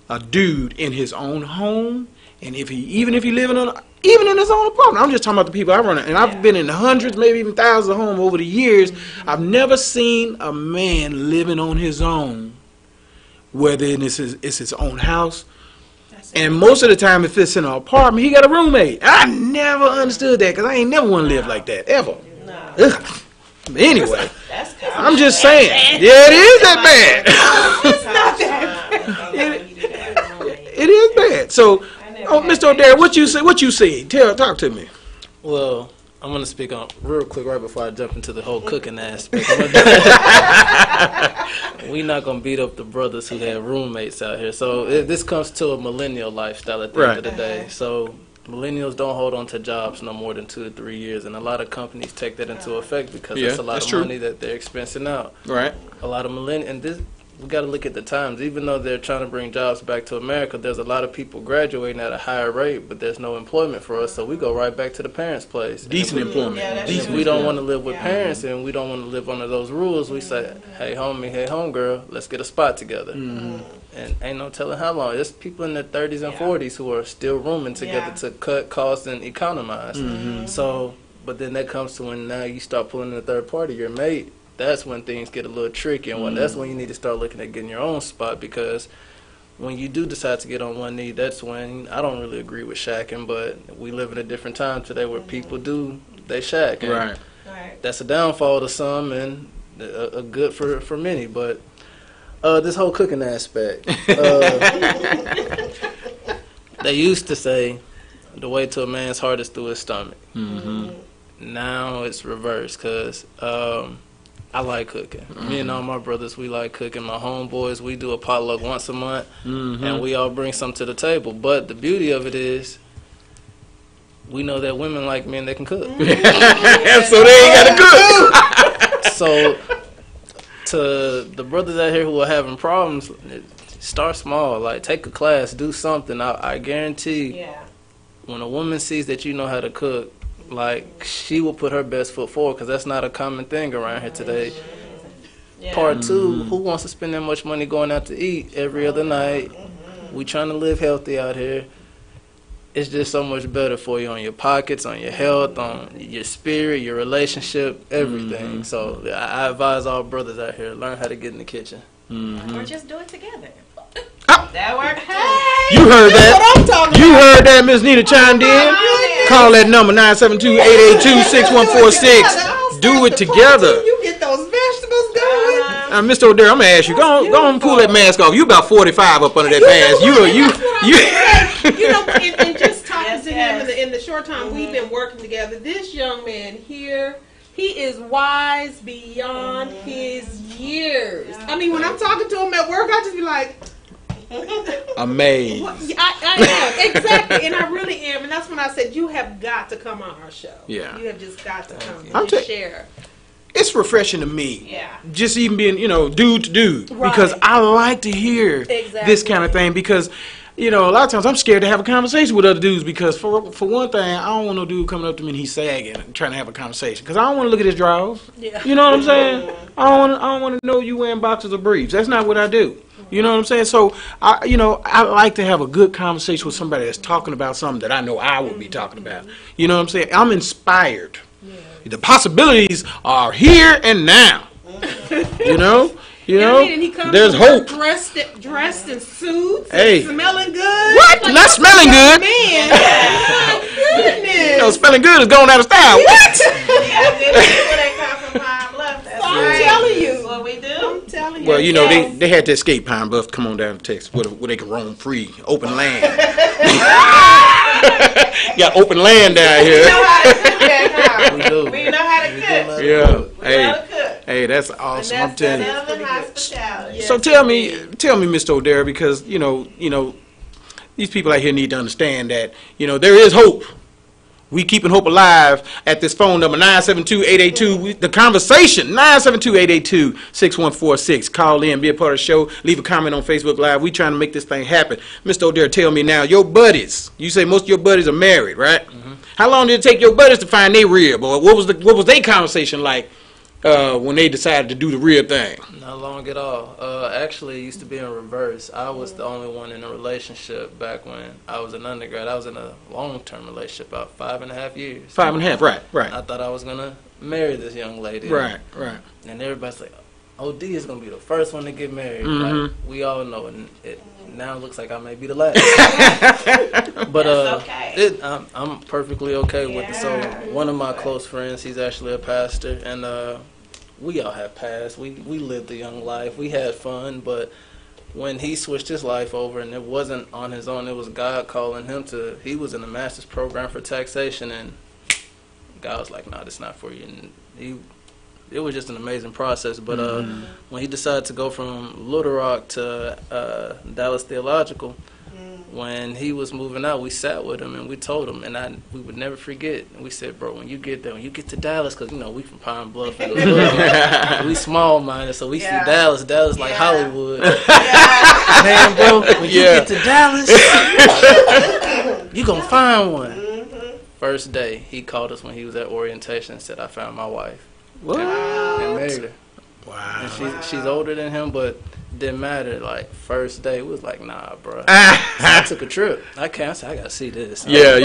a dude in his own home, and even if he living even in his own apartment. I'm just talking about the people I run, and I've been in the hundreds, maybe even thousands of homes over the years. I've never seen a man living on his own, whether it's his own house. And most of the time, if it's in an apartment, he got a roommate. I never understood that because I ain't never want to live like that, ever. Ugh. Anyway, I'm just saying. Yeah, it is that bad. It's not that bad. It is bad. So, Mr. O'Dare, what you see? Talk to me. Well, I'm going to speak on real quick right before I jump into the whole cooking aspect. We're not going to beat up the brothers who have roommates out here. So this comes to a millennial lifestyle at the end of the day. So millennials don't hold on to jobs no more than 2 to 3 years, and a lot of companies take that into effect because it's a lot of money that they're expensing out. Right. A lot of millennials, and we got to look at the times. Even though they're trying to bring jobs back to America, there's a lot of people graduating at a higher rate, but there's no employment for us, so we go right back to the parents' place. Decent employment. And if we don't want to live with parents and we don't want to live under those rules, we say, hey, homie, hey, homegirl, let's get a spot together. And ain't no telling how long. There's people in their 30s and 40s who are still rooming together to cut costs and economize. So, but then that comes to when now you start pulling in a third party, your mate. That's when things get a little tricky, and that's when you need to start looking at getting your own spot, because when you do decide to get on one knee, that's when I don't really agree with shacking, but we live in a different time today where people they shack. And that's a downfall to some and a good for many, but This whole cooking aspect. They used to say the way to a man's heart is through his stomach. Mm-hmm. Now it's reversed because I like cooking. Me and all my brothers, we like cooking. My homeboys, we do a potluck once a month, and we all bring something to the table. But the beauty of it is, we know that women like men that can cook. So they ain't got to cook. So to the brothers out here who are having problems, start small. Like, take a class, do something. I guarantee when a woman sees that you know how to cook, like, she will put her best foot forward, because that's not a common thing around here today. Part two, who wants to spend that much money going out to eat every other night? We trying to live healthy out here. It's just so much better for you on your pockets, on your health, on your spirit, your relationship, everything. So I advise all brothers out here, learn how to get in the kitchen. Or just do it together. That works. Hey, You heard that? That's what I'm talking You about. heard that, Miss Nina chimed in. Call that number 972-882-6146. Do it together. You get those vegetables going. Mr. O'Dare, I'm gonna ask you. Go on, pull that mask off. You about 45 up under that mask. You. You know, and just talking to him in the short time we've been working together, this young man here, he is wise beyond his years. I mean, when I'm talking to him at work, I just be like, Amazed. I am, exactly, and I really am, and that's when I said, you have got to come on our show. Yeah. You have just got to come and I'm share. It's refreshing to me. Yeah. Just even being, dude to dude. Right. Because I like to hear this kind of thing, because a lot of times I'm scared to have a conversation with other dudes, because for one thing, I don't want no dude coming up to me and he's sagging and trying to have a conversation, because I don't want to look at his drawers. Yeah. You know what I'm saying? I don't want to know you wearing boxers or briefs. That's not what I do. You know what I'm saying? So I like to have a good conversation with somebody that's talking about something that I know I would be talking about. You know what I'm saying? I'm inspired. Yeah. The possibilities are here and now. You know, and he comes there's hope. Dressed in suits, hey, smelling good. What? Like, not smelling good. Man, my goodness. Smelling good is going out of style. What? I'm telling you. That's what we do. I'm telling you. Well, they had to escape Pine Bluff to come on down to Texas where they can roam free, open land. Got open land down here. We know how to cook that, huh? We do. We know how to cook. Yeah. We know how to cook. Hey, that's awesome. I'm telling you. Southern hospitality. So tell me, Mr. O'Dare, because these people out here need to understand that there is hope. We keeping hope alive at this phone number 972-882. The conversation 972-882-6146. Call in, be a part of the show. Leave a comment on Facebook Live. We trying to make this thing happen. Mr. O'Dare, tell me now, your buddies. You say most of your buddies are married, right? Mm-hmm. How long did it take your buddies to find their rib, or what was their conversation like when they decided to do the real thing? Not long at all. Actually, it used to be in reverse. I was the only one in a relationship back when I was an undergrad. I was in a long-term relationship, about 5.5 years. 5.5, right. I thought I was going to marry this young lady. Right. And everybody's like, OD is going to be the first one to get married. Mm-hmm. Like, we all know, and it now looks like I may be the last. But okay. I'm perfectly okay with it. So one of my close friends, he's actually a pastor, and we all had past. We lived a young life. We had fun, but when he switched his life over, and it wasn't on his own, it was God calling him to. He was in a master's program for taxation, and God was like, "No, that's not for you." And it was just an amazing process. But when he decided to go from Little Rock to Dallas Theological, when he was moving out, we sat with him and we told him, and we would never forget. And we said, bro, when you get to Dallas, because we from Pine Bluff, and we small minded, so we see Dallas like Hollywood. Man, bro, when you get to Dallas, you gonna find one. First day, he called us when he was at orientation and said, I found my wife. What? And married her. Wow. And she's older than him, but didn't matter. Like, first day, we was like, nah, bro. So I took a trip. I said, I gotta see this. Yeah.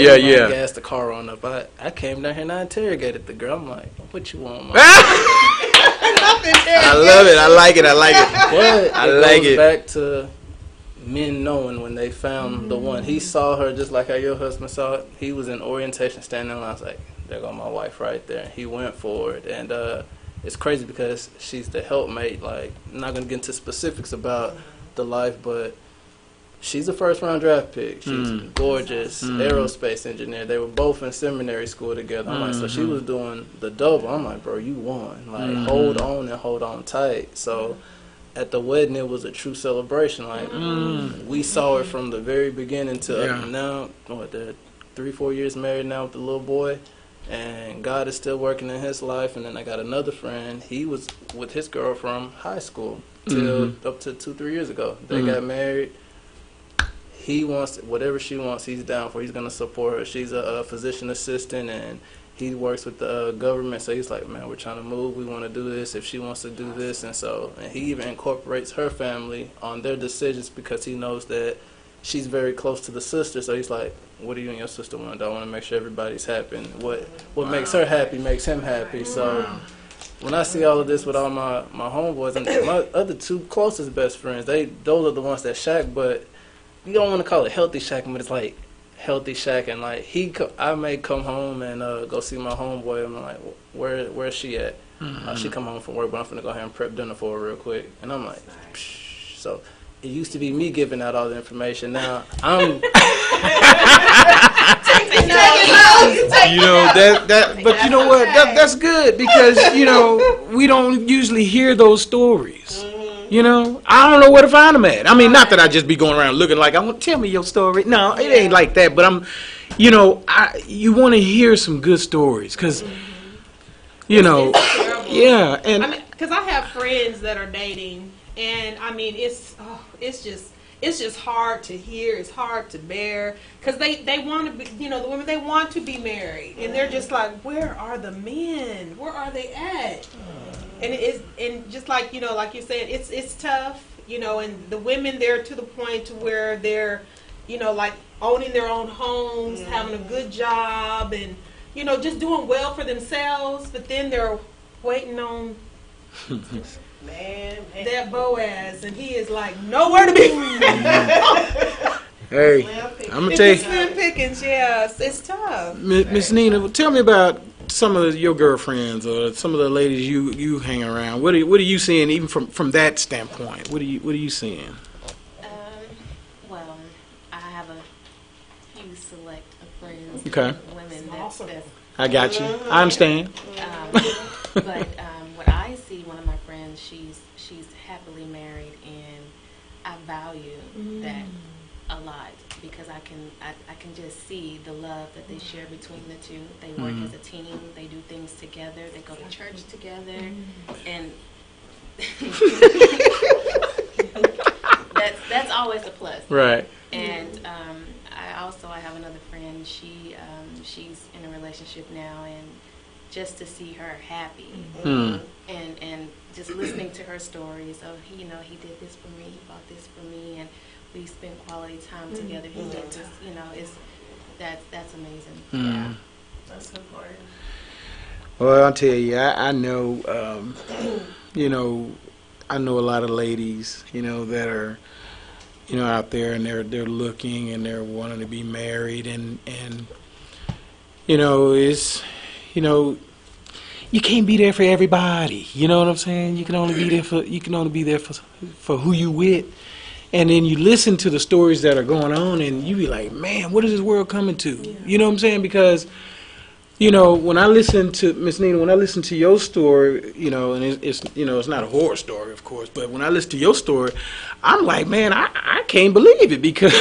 Gassed the car on up. I came down here and I interrogated the girl. I'm like, what you want, man? I love it. I like it. But it goes back to men knowing when they found the one. He saw her just like how your husband saw it. He was in orientation standing in line. I was like, there go my wife right there. He went for it. And it's crazy because she's the helpmate. Like, I'm not gonna get into specifics about the life, but she's a first-round draft pick. She's gorgeous, aerospace engineer. They were both in seminary school together. I'm like, so she was doing the double. I'm like, bro, you won. Like, hold on and hold on tight. So at the wedding, it was a true celebration. Like, we saw it from the very beginning to now. What, they're 3-4 years married now with the little boy. And God is still working in his life. And then I got another friend. He was with his girl from high school till up to 2-3 years ago. They got married. He wants whatever she wants. He's down for. He's gonna support her. She's a physician assistant, and he works with the government. So he's like, man, we're trying to move. We want to do this. If she wants to do this, and he even incorporates her family on their decisions because he knows that she's very close to the sister. So he's like, what do you and your sister want to do? I want to make sure everybody's happy. And what makes her happy makes him happy. So when I see all of this with all my homeboys and my other 2 closest best friends, those are the ones that shack, but you don't want to call it healthy shacking, but it's like healthy shacking. Like I may come home and go see my homeboy. I'm like, where's she at? She come home from work, but I'm finna go ahead and prep dinner for her real quick. And I'm like, psh. So it used to be me giving out all the information. Now I'm. You know but you know what? That's good because we don't usually hear those stories. I don't know where to find them at. I mean, not that I just be going around looking like, tell me your story. No, it ain't like that. But you want to hear some good stories because, yeah. And I mean, because I have friends that are dating, and I mean, it's just hard to hear. It's hard to bear because they want to be, the women, they want to be married, and they're just like, where are the men? Where are they at? And just like like you said, it's tough, and the women, they're to the point to where they're, like owning their own homes, having a good job, and just doing well for themselves. But then they're waiting on that Boaz, and he is like nowhere to be. Hey, I'm gonna tell you, slim pickings. Yes, it's tough. Miss Nina, tell me about some of your girlfriends or some of the ladies you hang around. What are you seeing even from that standpoint? What are you seeing? Well, I have a few select of friends. Okay. Women that's I got you. I understand. But what I see, one of my friends, she's happily married, and I value that a lot because I can just see the love that they share between the two. They work as a team. They do things together. They go to church together, and that's always a plus. Right. And I have another friend. She's in a relationship now, and just to see her happy and just listening to her stories of he did this for me, he bought this for me, and we spent quality time together. He did this, that's amazing. Yeah, that's important. Well, I'll tell you, I know, I know a lot of ladies, that are, out there and they're looking and they're wanting to be married and it's, you can't be there for everybody. You know what I'm saying? You can only be there for who you with. And then you listen to the stories that are going on and you be like, man, what is this world coming to? Yeah. You know what I'm saying? Because, when I listen to, Miss Nina, when I listen to your story, and it's not a horror story, of course, but when I listen to your story, I'm like, man, I can't believe it because,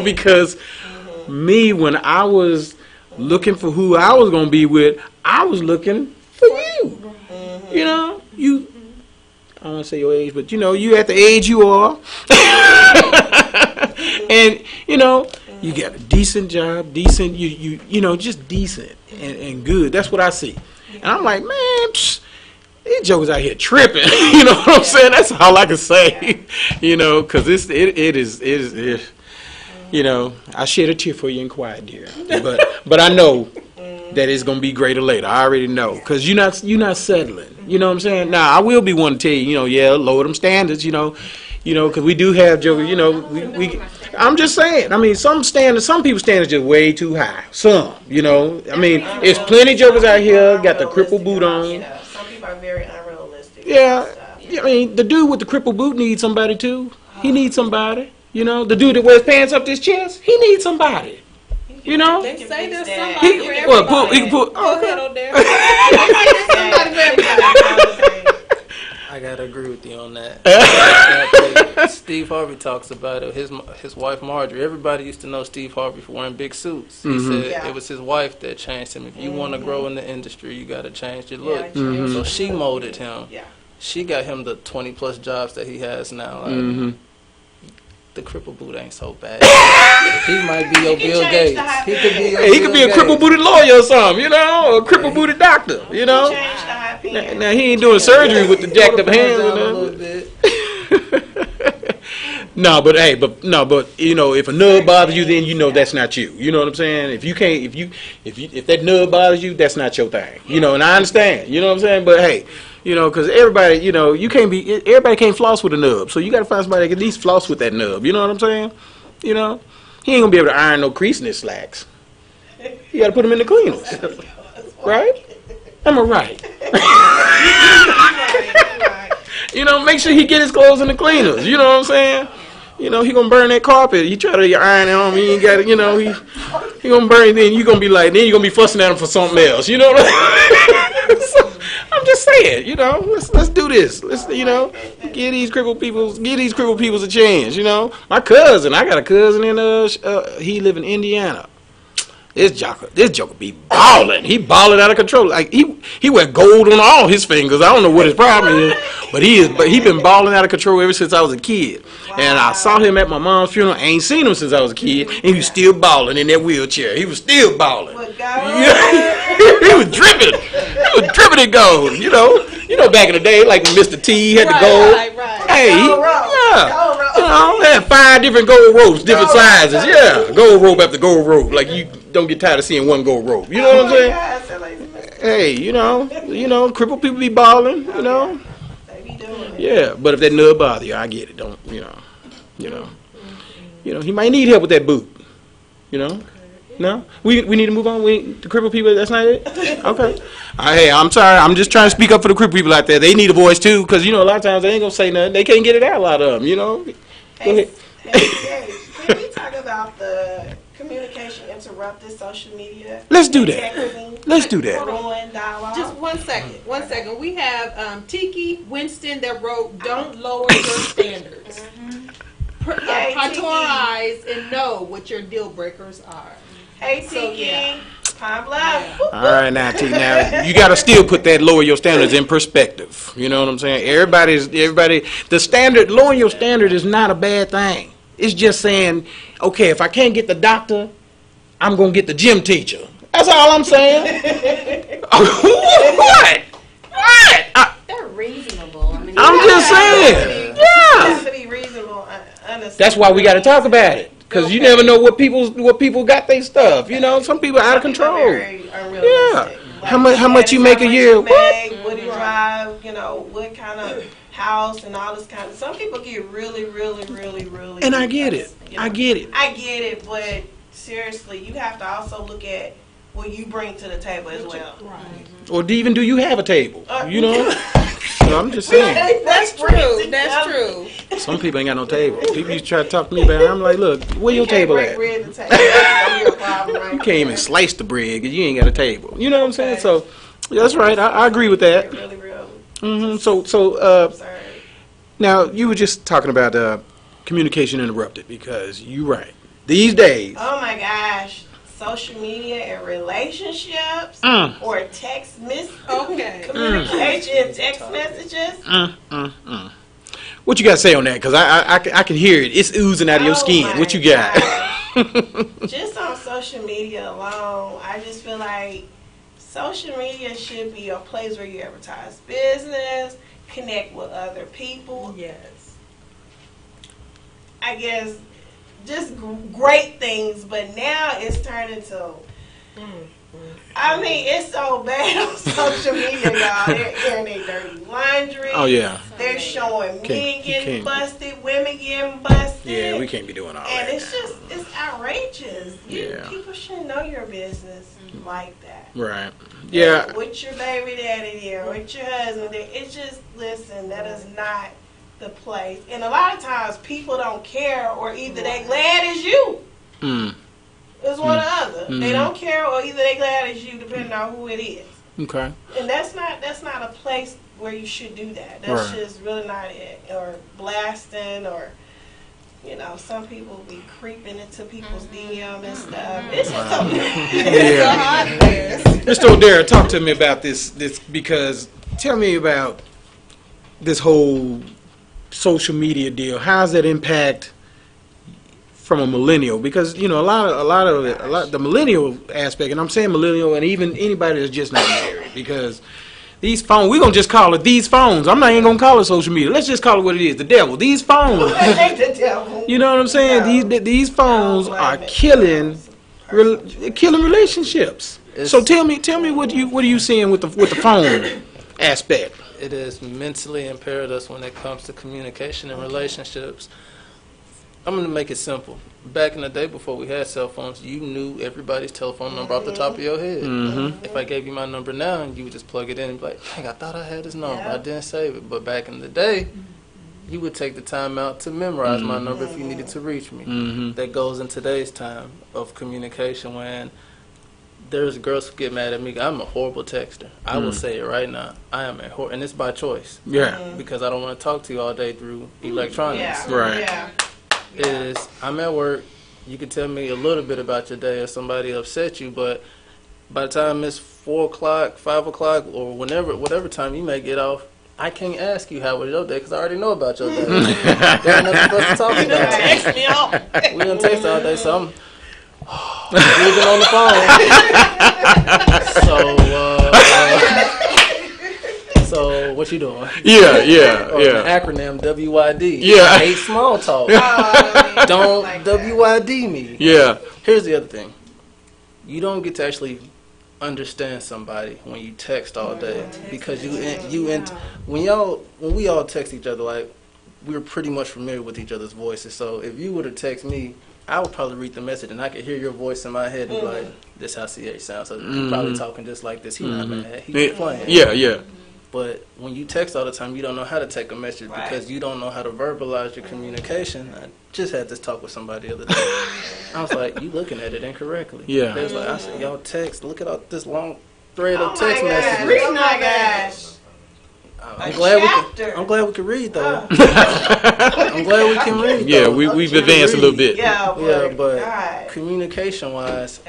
because me, when I was looking for who I was going to be with, I was looking for you. You, I don't want to say your age, but you at the age you are. And, you got a decent job, decent, just decent and good. That's what I see. And I'm like, man, these jokers out here tripping. You know what I'm saying? That's all I can say. Because it is. I shed a tear for you in quiet, dear. But I know that it's gonna be greater later. I already know, because you're not settling. You know what I'm saying? Now I will be one to tell you, lower them standards. Because we do have jokers. We I'm just saying. I mean, some people's standards just way too high. Some, I mean, it's plenty of jokers out here got the cripple boot on. are very unrealistic. Yeah, Stuff. I mean, the dude with the crippled boot needs somebody too. He needs somebody. You know, the dude that wears pants up to his chest, he needs somebody. You know? They say there's He somebody can- for Well, everybody. he can put. Go ahead on there. They say there's somebody for everybody. I gotta agree with you on that. Steve Harvey talks about it. His wife Marjorie. Everybody used to know Steve Harvey for wearing big suits. He said Yeah. it was his wife that changed him. If you want to grow in the industry, you got to change your look. Yeah, So she molded him. Yeah. She got him the 20+ jobs that he has now. Like, the cripple boot ain't so bad. He might be your Bill change Gates. the high He could be your Hey, he could be a Bill crippled Gates. booted lawyer or something, you know, or a crippled booted doctor, you know. Change the high pin. Now he ain't doing surgery with the jacked up hands Down a and little that. bit. No, but hey, but you know, if a nub bothers you, then you know that's not you. You know what I'm saying? If you can't, if that nub bothers you, that's not your thing. You know, and I understand. You know what I'm saying? But hey, you know, because everybody, you know, everybody can't floss with a nub. So you got to find somebody that can at least floss with that nub. You know what I'm saying? You know, he ain't gonna be able to iron no crease in his slacks. You got to put them in the cleaners, right? Am I right? You know, make sure he get his clothes in the cleaners. You know what I'm saying? You know, he gonna burn that carpet. You try to iron it on him, he ain't got it. You know, he gonna burn it. Then you gonna be like, then you gonna be fussing at him for something else. You know what I'm saying? So, I'm just saying. You know, let's do this. Let's give these crippled peoples a chance. You know, I got a cousin in he live in Indiana. This joker be balling. He balling out of control. Like he wear gold on all his fingers. I don't know what his problem is, but he been balling out of control ever since I was a kid. Wow. And I saw him at my mom's funeral. I ain't seen him since I was a kid, and he was still balling in that wheelchair. He was still balling. He was dripping. He was dripping in gold. You know back in the day, like when Mr. T had the gold. Right. Hey, you know, they had 5 different gold ropes, different sizes. Yeah, gold rope after gold rope. Like you don't get tired of seeing one gold rope. You know what I'm saying? Hey, you know, crippled people be balling. You know. They be doing it. Yeah, but if that nub bother you, I get it. Don't you know, he might need help with that boot. You know. No, we need to move on. The crippled people, that's not it. Okay. Hey, I'm sorry. I'm just trying to speak up for the crippled people out there. They need a voice too, because a lot of times they ain't gonna say nothing. They can't get it out. A lot of them, Go ahead. Hey, can we talk about the communication interrupted social media? Let's do that. Let's do that. Ruined dialogue. Just 1 second. 1 second. We have Tiki Winston that wrote, "Don't lower your standards. Prioritize and know what your deal breakers are." Hey, Tiki. Pine Bluff. All right, now, T. Now you gotta still put that lower your standards in perspective. You know what I'm saying? The standard, lowering your standard is not a bad thing. It's just saying, okay, if I can't get the doctor, I'm gonna get the gym teacher. That's all I'm saying. What? They're reasonable. I mean, I'm just saying. Yeah. It has to be reasonable. That's why we got to talk about it, because you never know what people got their stuff. Some people are out of control. Yeah. Like, how much you make a year? What do you drive? What kind of house and all this kind of. Some people get really. And I get it. I get it. But seriously, you have to also look at what you bring to the table as well. Right. Or even do you have a table? So I'm just saying. That's true. That's true. Some people ain't got no table. People used to try to talk to me about it. I'm like, look, where your table at? Break bread to table. That's gonna be a problem, right? You can't even slice the bread because you ain't got a table. You know what I'm saying? So that's right. I agree with that. Really real. So Sorry. now you were just talking about communication interrupted, because you're right. These days. Oh my gosh. Social media and relationships or text communication, text messages. What you got to say on that? Because I can hear it. It's oozing out of your skin. What you got? Just on social media alone, I just feel like social media should be a place where you advertise business, connect with other people. Yes. I guess just great things, but now it's turned into I mean, it's so bad on social media, y'all. They're airing their dirty laundry. Oh yeah. They're showing men You getting can't. busted, women getting busted. Yeah, we can't be doing all And that. it's just, it's outrageous. Yeah. People should know your business like that. Right. Yeah. With your baby daddy there, with your husband there. It's just, listen, that is not the place. And a lot of times people don't care, or either they glad as you. Mm. It's one or the other. They don't care, or either they glad as you, depending on who it is. Okay. And that's not a place where you should do that. That's Right. just really not it. Or blasting, or some people be creeping into people's DM and stuff. It's just so Yeah. Mr. O'Dara, talk to me about this because tell me about this whole social media deal. How does that impact from a millennial? Because a lot of the millennial aspect, and I'm saying millennial, and even anybody that's just not married, because these phones, we're gonna just call it these phones. I'm not even gonna call it social media. Let's just call it what it is, the devil. These phones. the devil. You know what I'm saying? No. These phones are killing relationships. So tell me what are you seeing with the phone aspect? It has mentally impaired us when it comes to communication and relationships. I'm going to make it simple. Back in the day, before we had cell phones, you knew everybody's telephone number off the top of your head. If I gave you my number now, you would just plug it in and be like, dang, I thought I had his number. I didn't save it. But back in the day, you would take the time out to memorize my number if you needed to reach me. That goes in today's time of communication when there's girls who get mad at me. I'm a horrible texter. I will say it right now. I am and it's by choice. Yeah. Because I don't want to talk to you all day through electronics. Right. Yeah. Is I'm at work, you can tell me a little bit about your day or somebody upset you, but by the time it's 4 o'clock, 5 o'clock, or whatever time you may get off, I can't ask you how was your day because I already know about your day. There's nothing for us to talk about. Text me off. We done text all day, so I'm leaving on the phone. So what you doing? Yeah. The acronym WYD. Yeah. I hate small talk. Don't WYD me. Yeah. Here's the other thing. You don't get to actually understand somebody when you text all day because when we all text each other, like, we're pretty much familiar with each other's voices. So if you were to text me, I would probably read the message and I could hear your voice in my head and be like, this how CH sounds. So you're probably talking just like this. He's not mad. He's playing. Yeah. But when you text all the time, you don't know how to take a message because you don't know how to verbalize your communication. I just had this talk with somebody the other day. I was like, you looking at it incorrectly. Yeah. They was like, I said, y'all text. Look at all this long thread of Oh text my messages. Oh my gosh. I'm glad we can read though. I'm glad we can read. Yeah, though. we've advanced a little bit. Yeah, but God. communication wise,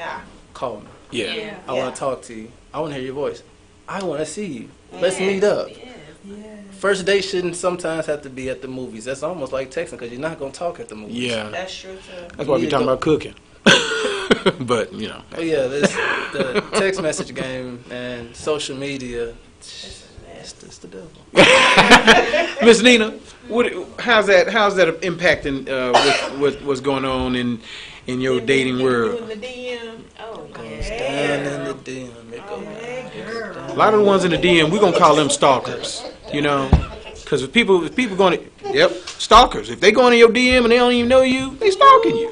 call me. Yeah. I want to talk to you. I want to hear your voice. I want to see you. Let's meet up. First date shouldn't sometimes have to be at the movies. That's almost like texting because you're not going to talk at the movies. Yeah. That's true too. That's why we're talking about cooking. But, Oh yeah, the text message game and social media, it's the devil. Miss Nina, how's that impacting with what's going on in your dating world? In the DM. Oh, Goes yeah. down in the DM. It goes down. A lot of the ones in the DM, we're going to call them stalkers, because if people going to, stalkers. If they going in your DM and they don't even know you, they stalking you.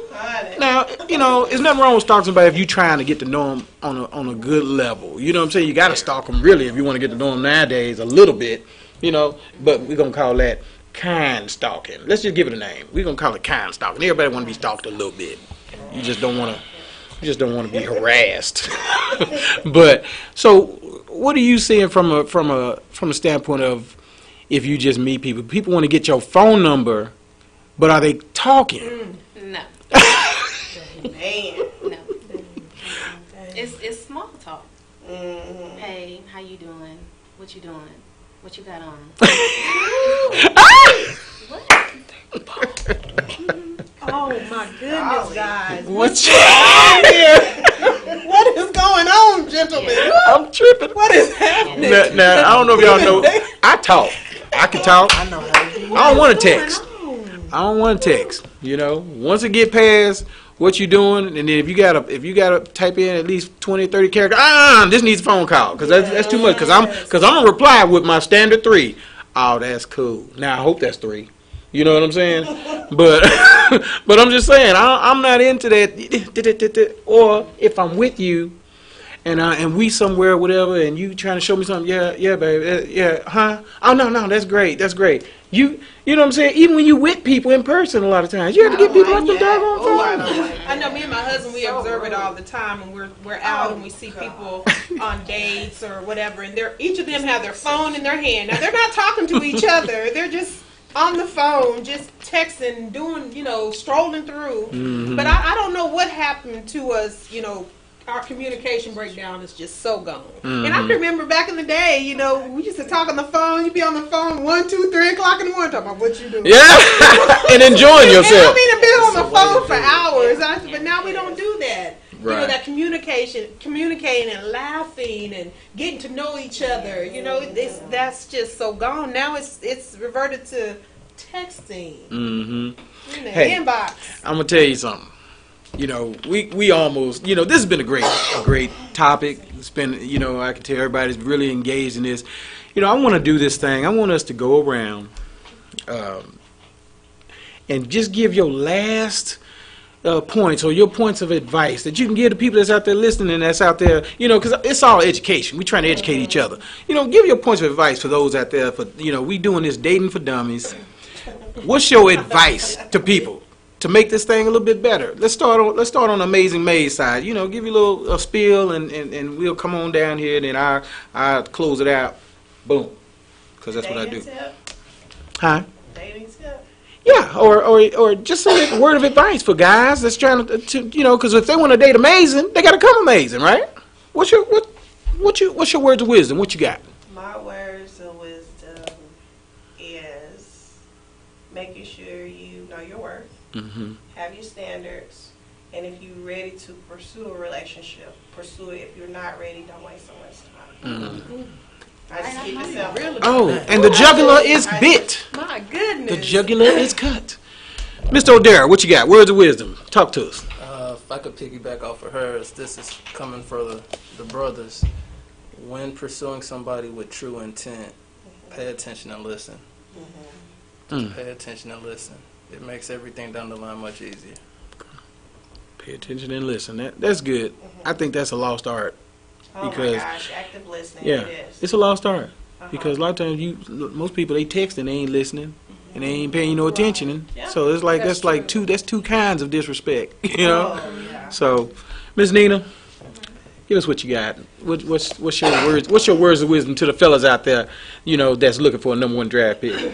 Now, there's nothing wrong with stalking somebody if you're trying to get to know them on a good level. You know what I'm saying? You got to stalk them really if you want to get to know them nowadays a little bit, but we're going to call that kind stalking. Let's just give it a name. We're going to call it kind stalking. Everybody want to be stalked a little bit. You just don't want to be harassed. But so what are you seeing from a standpoint of if you just meet people? People want to get your phone number, but are they talking? No. Man. No. It's small talk. Hey, how you doing? What you doing? What you got on? What? Oh my goodness, guys. What's What is going on, gentlemen? I'm tripping. What is happening? Now, I don't know if y'all know. I talk. I can talk. I know how to do. I don't want to text. I don't want to text. Once it get past what you doing, and then if you gotta type in at least 20, 30 characters, this needs a phone call because that's too much. Because I'm gonna reply with my standard 3. Oh, that's cool. Now I hope that's 3. You know what I'm saying? But but I'm just saying I'm not into that. Or if I'm with you, and we somewhere, whatever, and you trying to show me something, yeah, baby, yeah, huh? Oh, no, that's great. You know what I'm saying? Even when you with people in person, a lot of times you have to get people off the doggone phone. I know me and my husband, we observe it all the time when we're out and we see people on dates or whatever, and each of them have their phone in their hand. Now they're not talking to each other; they're just on the phone, just texting, doing, strolling through. Mm-hmm. But I don't know what happened to us, our communication breakdown is just so gone. Mm-hmm. And I remember back in the day, we used to talk on the phone. You'd be on the phone 1, 2, 3 o'clock in the morning talking about what you doing. Yeah, and enjoying yourself. And I mean, I've been on the phone for hours. But now we don't do that. Right. That communicating and laughing and getting to know each other. That's just so gone. Now it's reverted to texting. Mm-hmm. Hey, inbox. I'm gonna tell you something. We almost, this has been a great topic. It's been, I can tell everybody's really engaged in this. I want to do this thing. I want us to go around and just give your last points or your points of advice that you can give to people that's out there listening and that's out there, because it's all education. We're trying to educate each other. Give your points of advice for those out there. For we doing this dating for dummies. What's your advice to people to make this thing a little bit better? Let's start on Amazing May's side. Give you a little spiel, and we'll come on down here, and then I'll close it out. Boom, because that's what I do. Tip? Huh? Dating tip? Yeah, or just a word of advice for guys that's trying to because if they want to date amazing, they got to come amazing, right? What's your words of wisdom? What you got? My words of wisdom is making sure you know your worth. Mm-hmm. Have your standards, and if you're ready to pursue a relationship, pursue it. If you're not ready, don't waste someone's time. Mm-hmm. I just keep it simple. Oh, and the jugular is bit. My goodness. The jugular is cut. Mr. O'Dara, what you got? Words of wisdom. Talk to us. If I could piggyback off of hers, this is coming for the brothers. When pursuing somebody with true intent, pay attention and listen. Pay attention and listen. It makes everything down the line much easier. Pay attention and listen. That's good. I think that's a lost art. Because, oh my gosh, active listening. Yeah, It is. it's a lost art. Because a lot of times most people, they text and they ain't listening. And they ain't paying you no attention. And so it's like that's two kinds of disrespect. So, Miss Nina, give us what you got. What's your words? What's your words of wisdom to the fellas out there, that's looking for a #1 draft pick?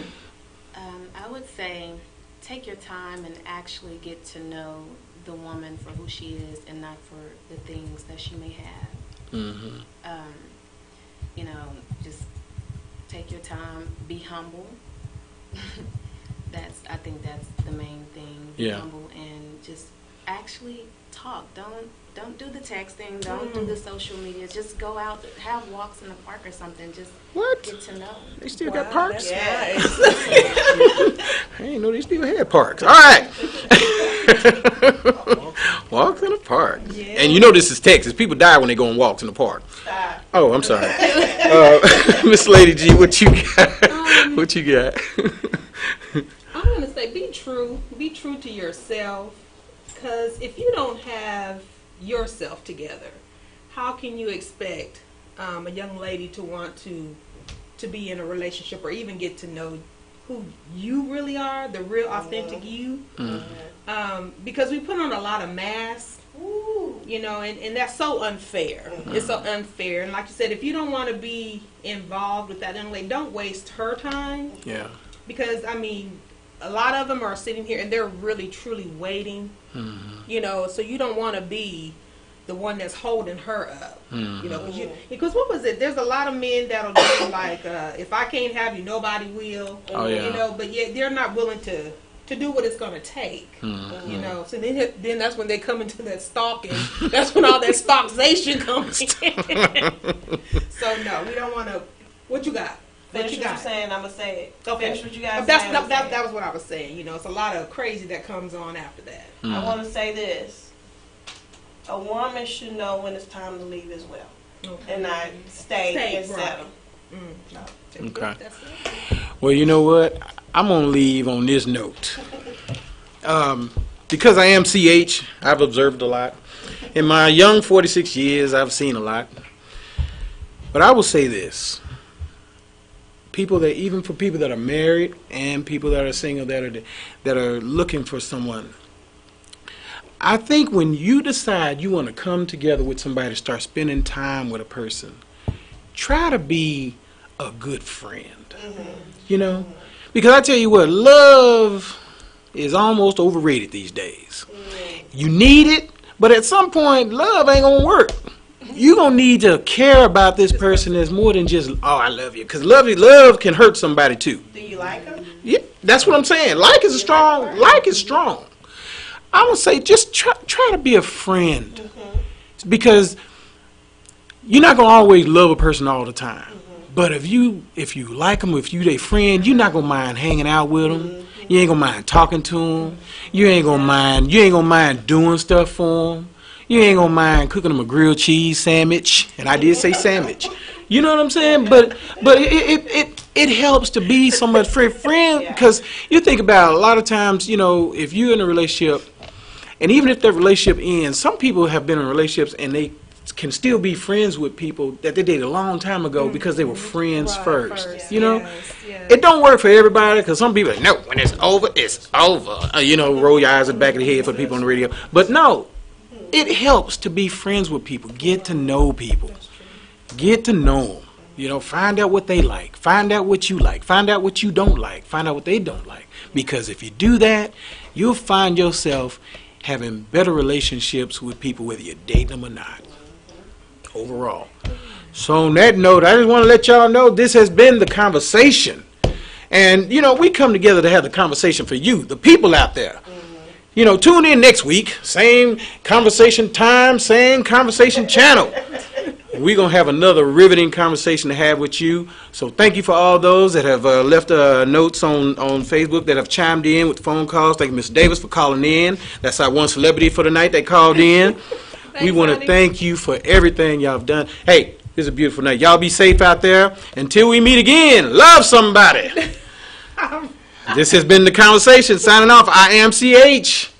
I would say take your time and actually get to know the woman for who she is and not for the things that she may have. Mm-hmm. Just take your time. Be humble. I think that's the main thing. Be humble and just actually talk. Don't do the texting. Don't do the social media. Just go out, have walks in the park or something. Just get to know. They still got parks? Yeah. I didn't know they still had parks. All right. Walks in the park. Yeah. And this is Texas. People die when they go on walks in the park. Oh, I'm sorry. Miss Lady G, what you got? What you got? I'm going to say be true. Be true to yourself. Because if you don't have yourself together, how can you expect a young lady to want to be in a relationship or even get to know who you really are, the real authentic you? Because we put on a lot of masks, and that's so unfair. It's so unfair. And like you said, if you don't want to be involved with that young lady, don't waste her time. Yeah. Because, a lot of them are sitting here and they're really, truly waiting. So you don't want to be the one that's holding her up. Because what was it? There's a lot of men that'll do like, if I can't have you, nobody will. But yet they're not willing to do what it's going to take. So then that's when they come into that stalking. That's when all that stalkization comes in. So no, we don't want to. What you got? Finish you what got. you're saying, I'm going to say it. Okay. Finish what you guys That's, saying. that was what I was saying. You know, it's a lot of crazy that comes on after that. I want to say this. A woman should know when it's time to leave as well. Okay. And not stay and right. settle. Okay. That's it. Well, you know what? I'm going to leave on this note. Because I am CH, I've observed a lot. In my young 46 years, I've seen a lot. But I will say this. Even for people that are married and people that are single that are looking for someone, I think when you decide you want to come together with somebody, start spending time with a person, try to be a good friend. You know? Because I tell you what, love is almost overrated these days. You need it, but at some point, love ain't going to work. You're going to need to care about this person as more than just, oh, I love you. Because love can hurt somebody too. Do you like them? Yeah, that's what I'm saying. Like is strong. I would say just try to be a friend. Because you're not going to always love a person all the time. But if you like them, if you their friend, you're not going to mind hanging out with them. You ain't going to mind talking to them. You ain't going to mind doing stuff for them. You ain't gonna mind cooking them a grilled cheese sandwich, and I did say sandwich. You know what I'm saying? But it helps to be somebody's friend because you think about a lot of times, you know, if you're in a relationship, and even if that relationship ends, some people have been in relationships and they can still be friends with people that they dated a long time ago because they were friends first. You know, it don't work for everybody because some people are like, no, when it's over, it's over. You know, roll your eyes at the back of the head for the people on the radio. But no. It helps to be friends with people. Get to know people. Get to know them. You know, find out what they like. Find out what you like. Find out what you don't like. Find out what they don't like. Because if you do that, you'll find yourself having better relationships with people, whether you're dating them or not. Overall. So on that note, I just want to let y'all know this has been The Conversation. And, you know, we come together to have the conversation for you, the people out there. You know, tune in next week. Same conversation time, same conversation channel. We're going to have another riveting conversation to have with you. So thank you for all those that have left notes on Facebook, that have chimed in with phone calls. Thank you, Mr. Davis, for calling in. That's our one celebrity for the night that called in. We want to thank you for everything y'all have done. Hey, this is a beautiful night. Y'all be safe out there. Until we meet again, love somebody. This has been The Conversation. Signing off, I am CH.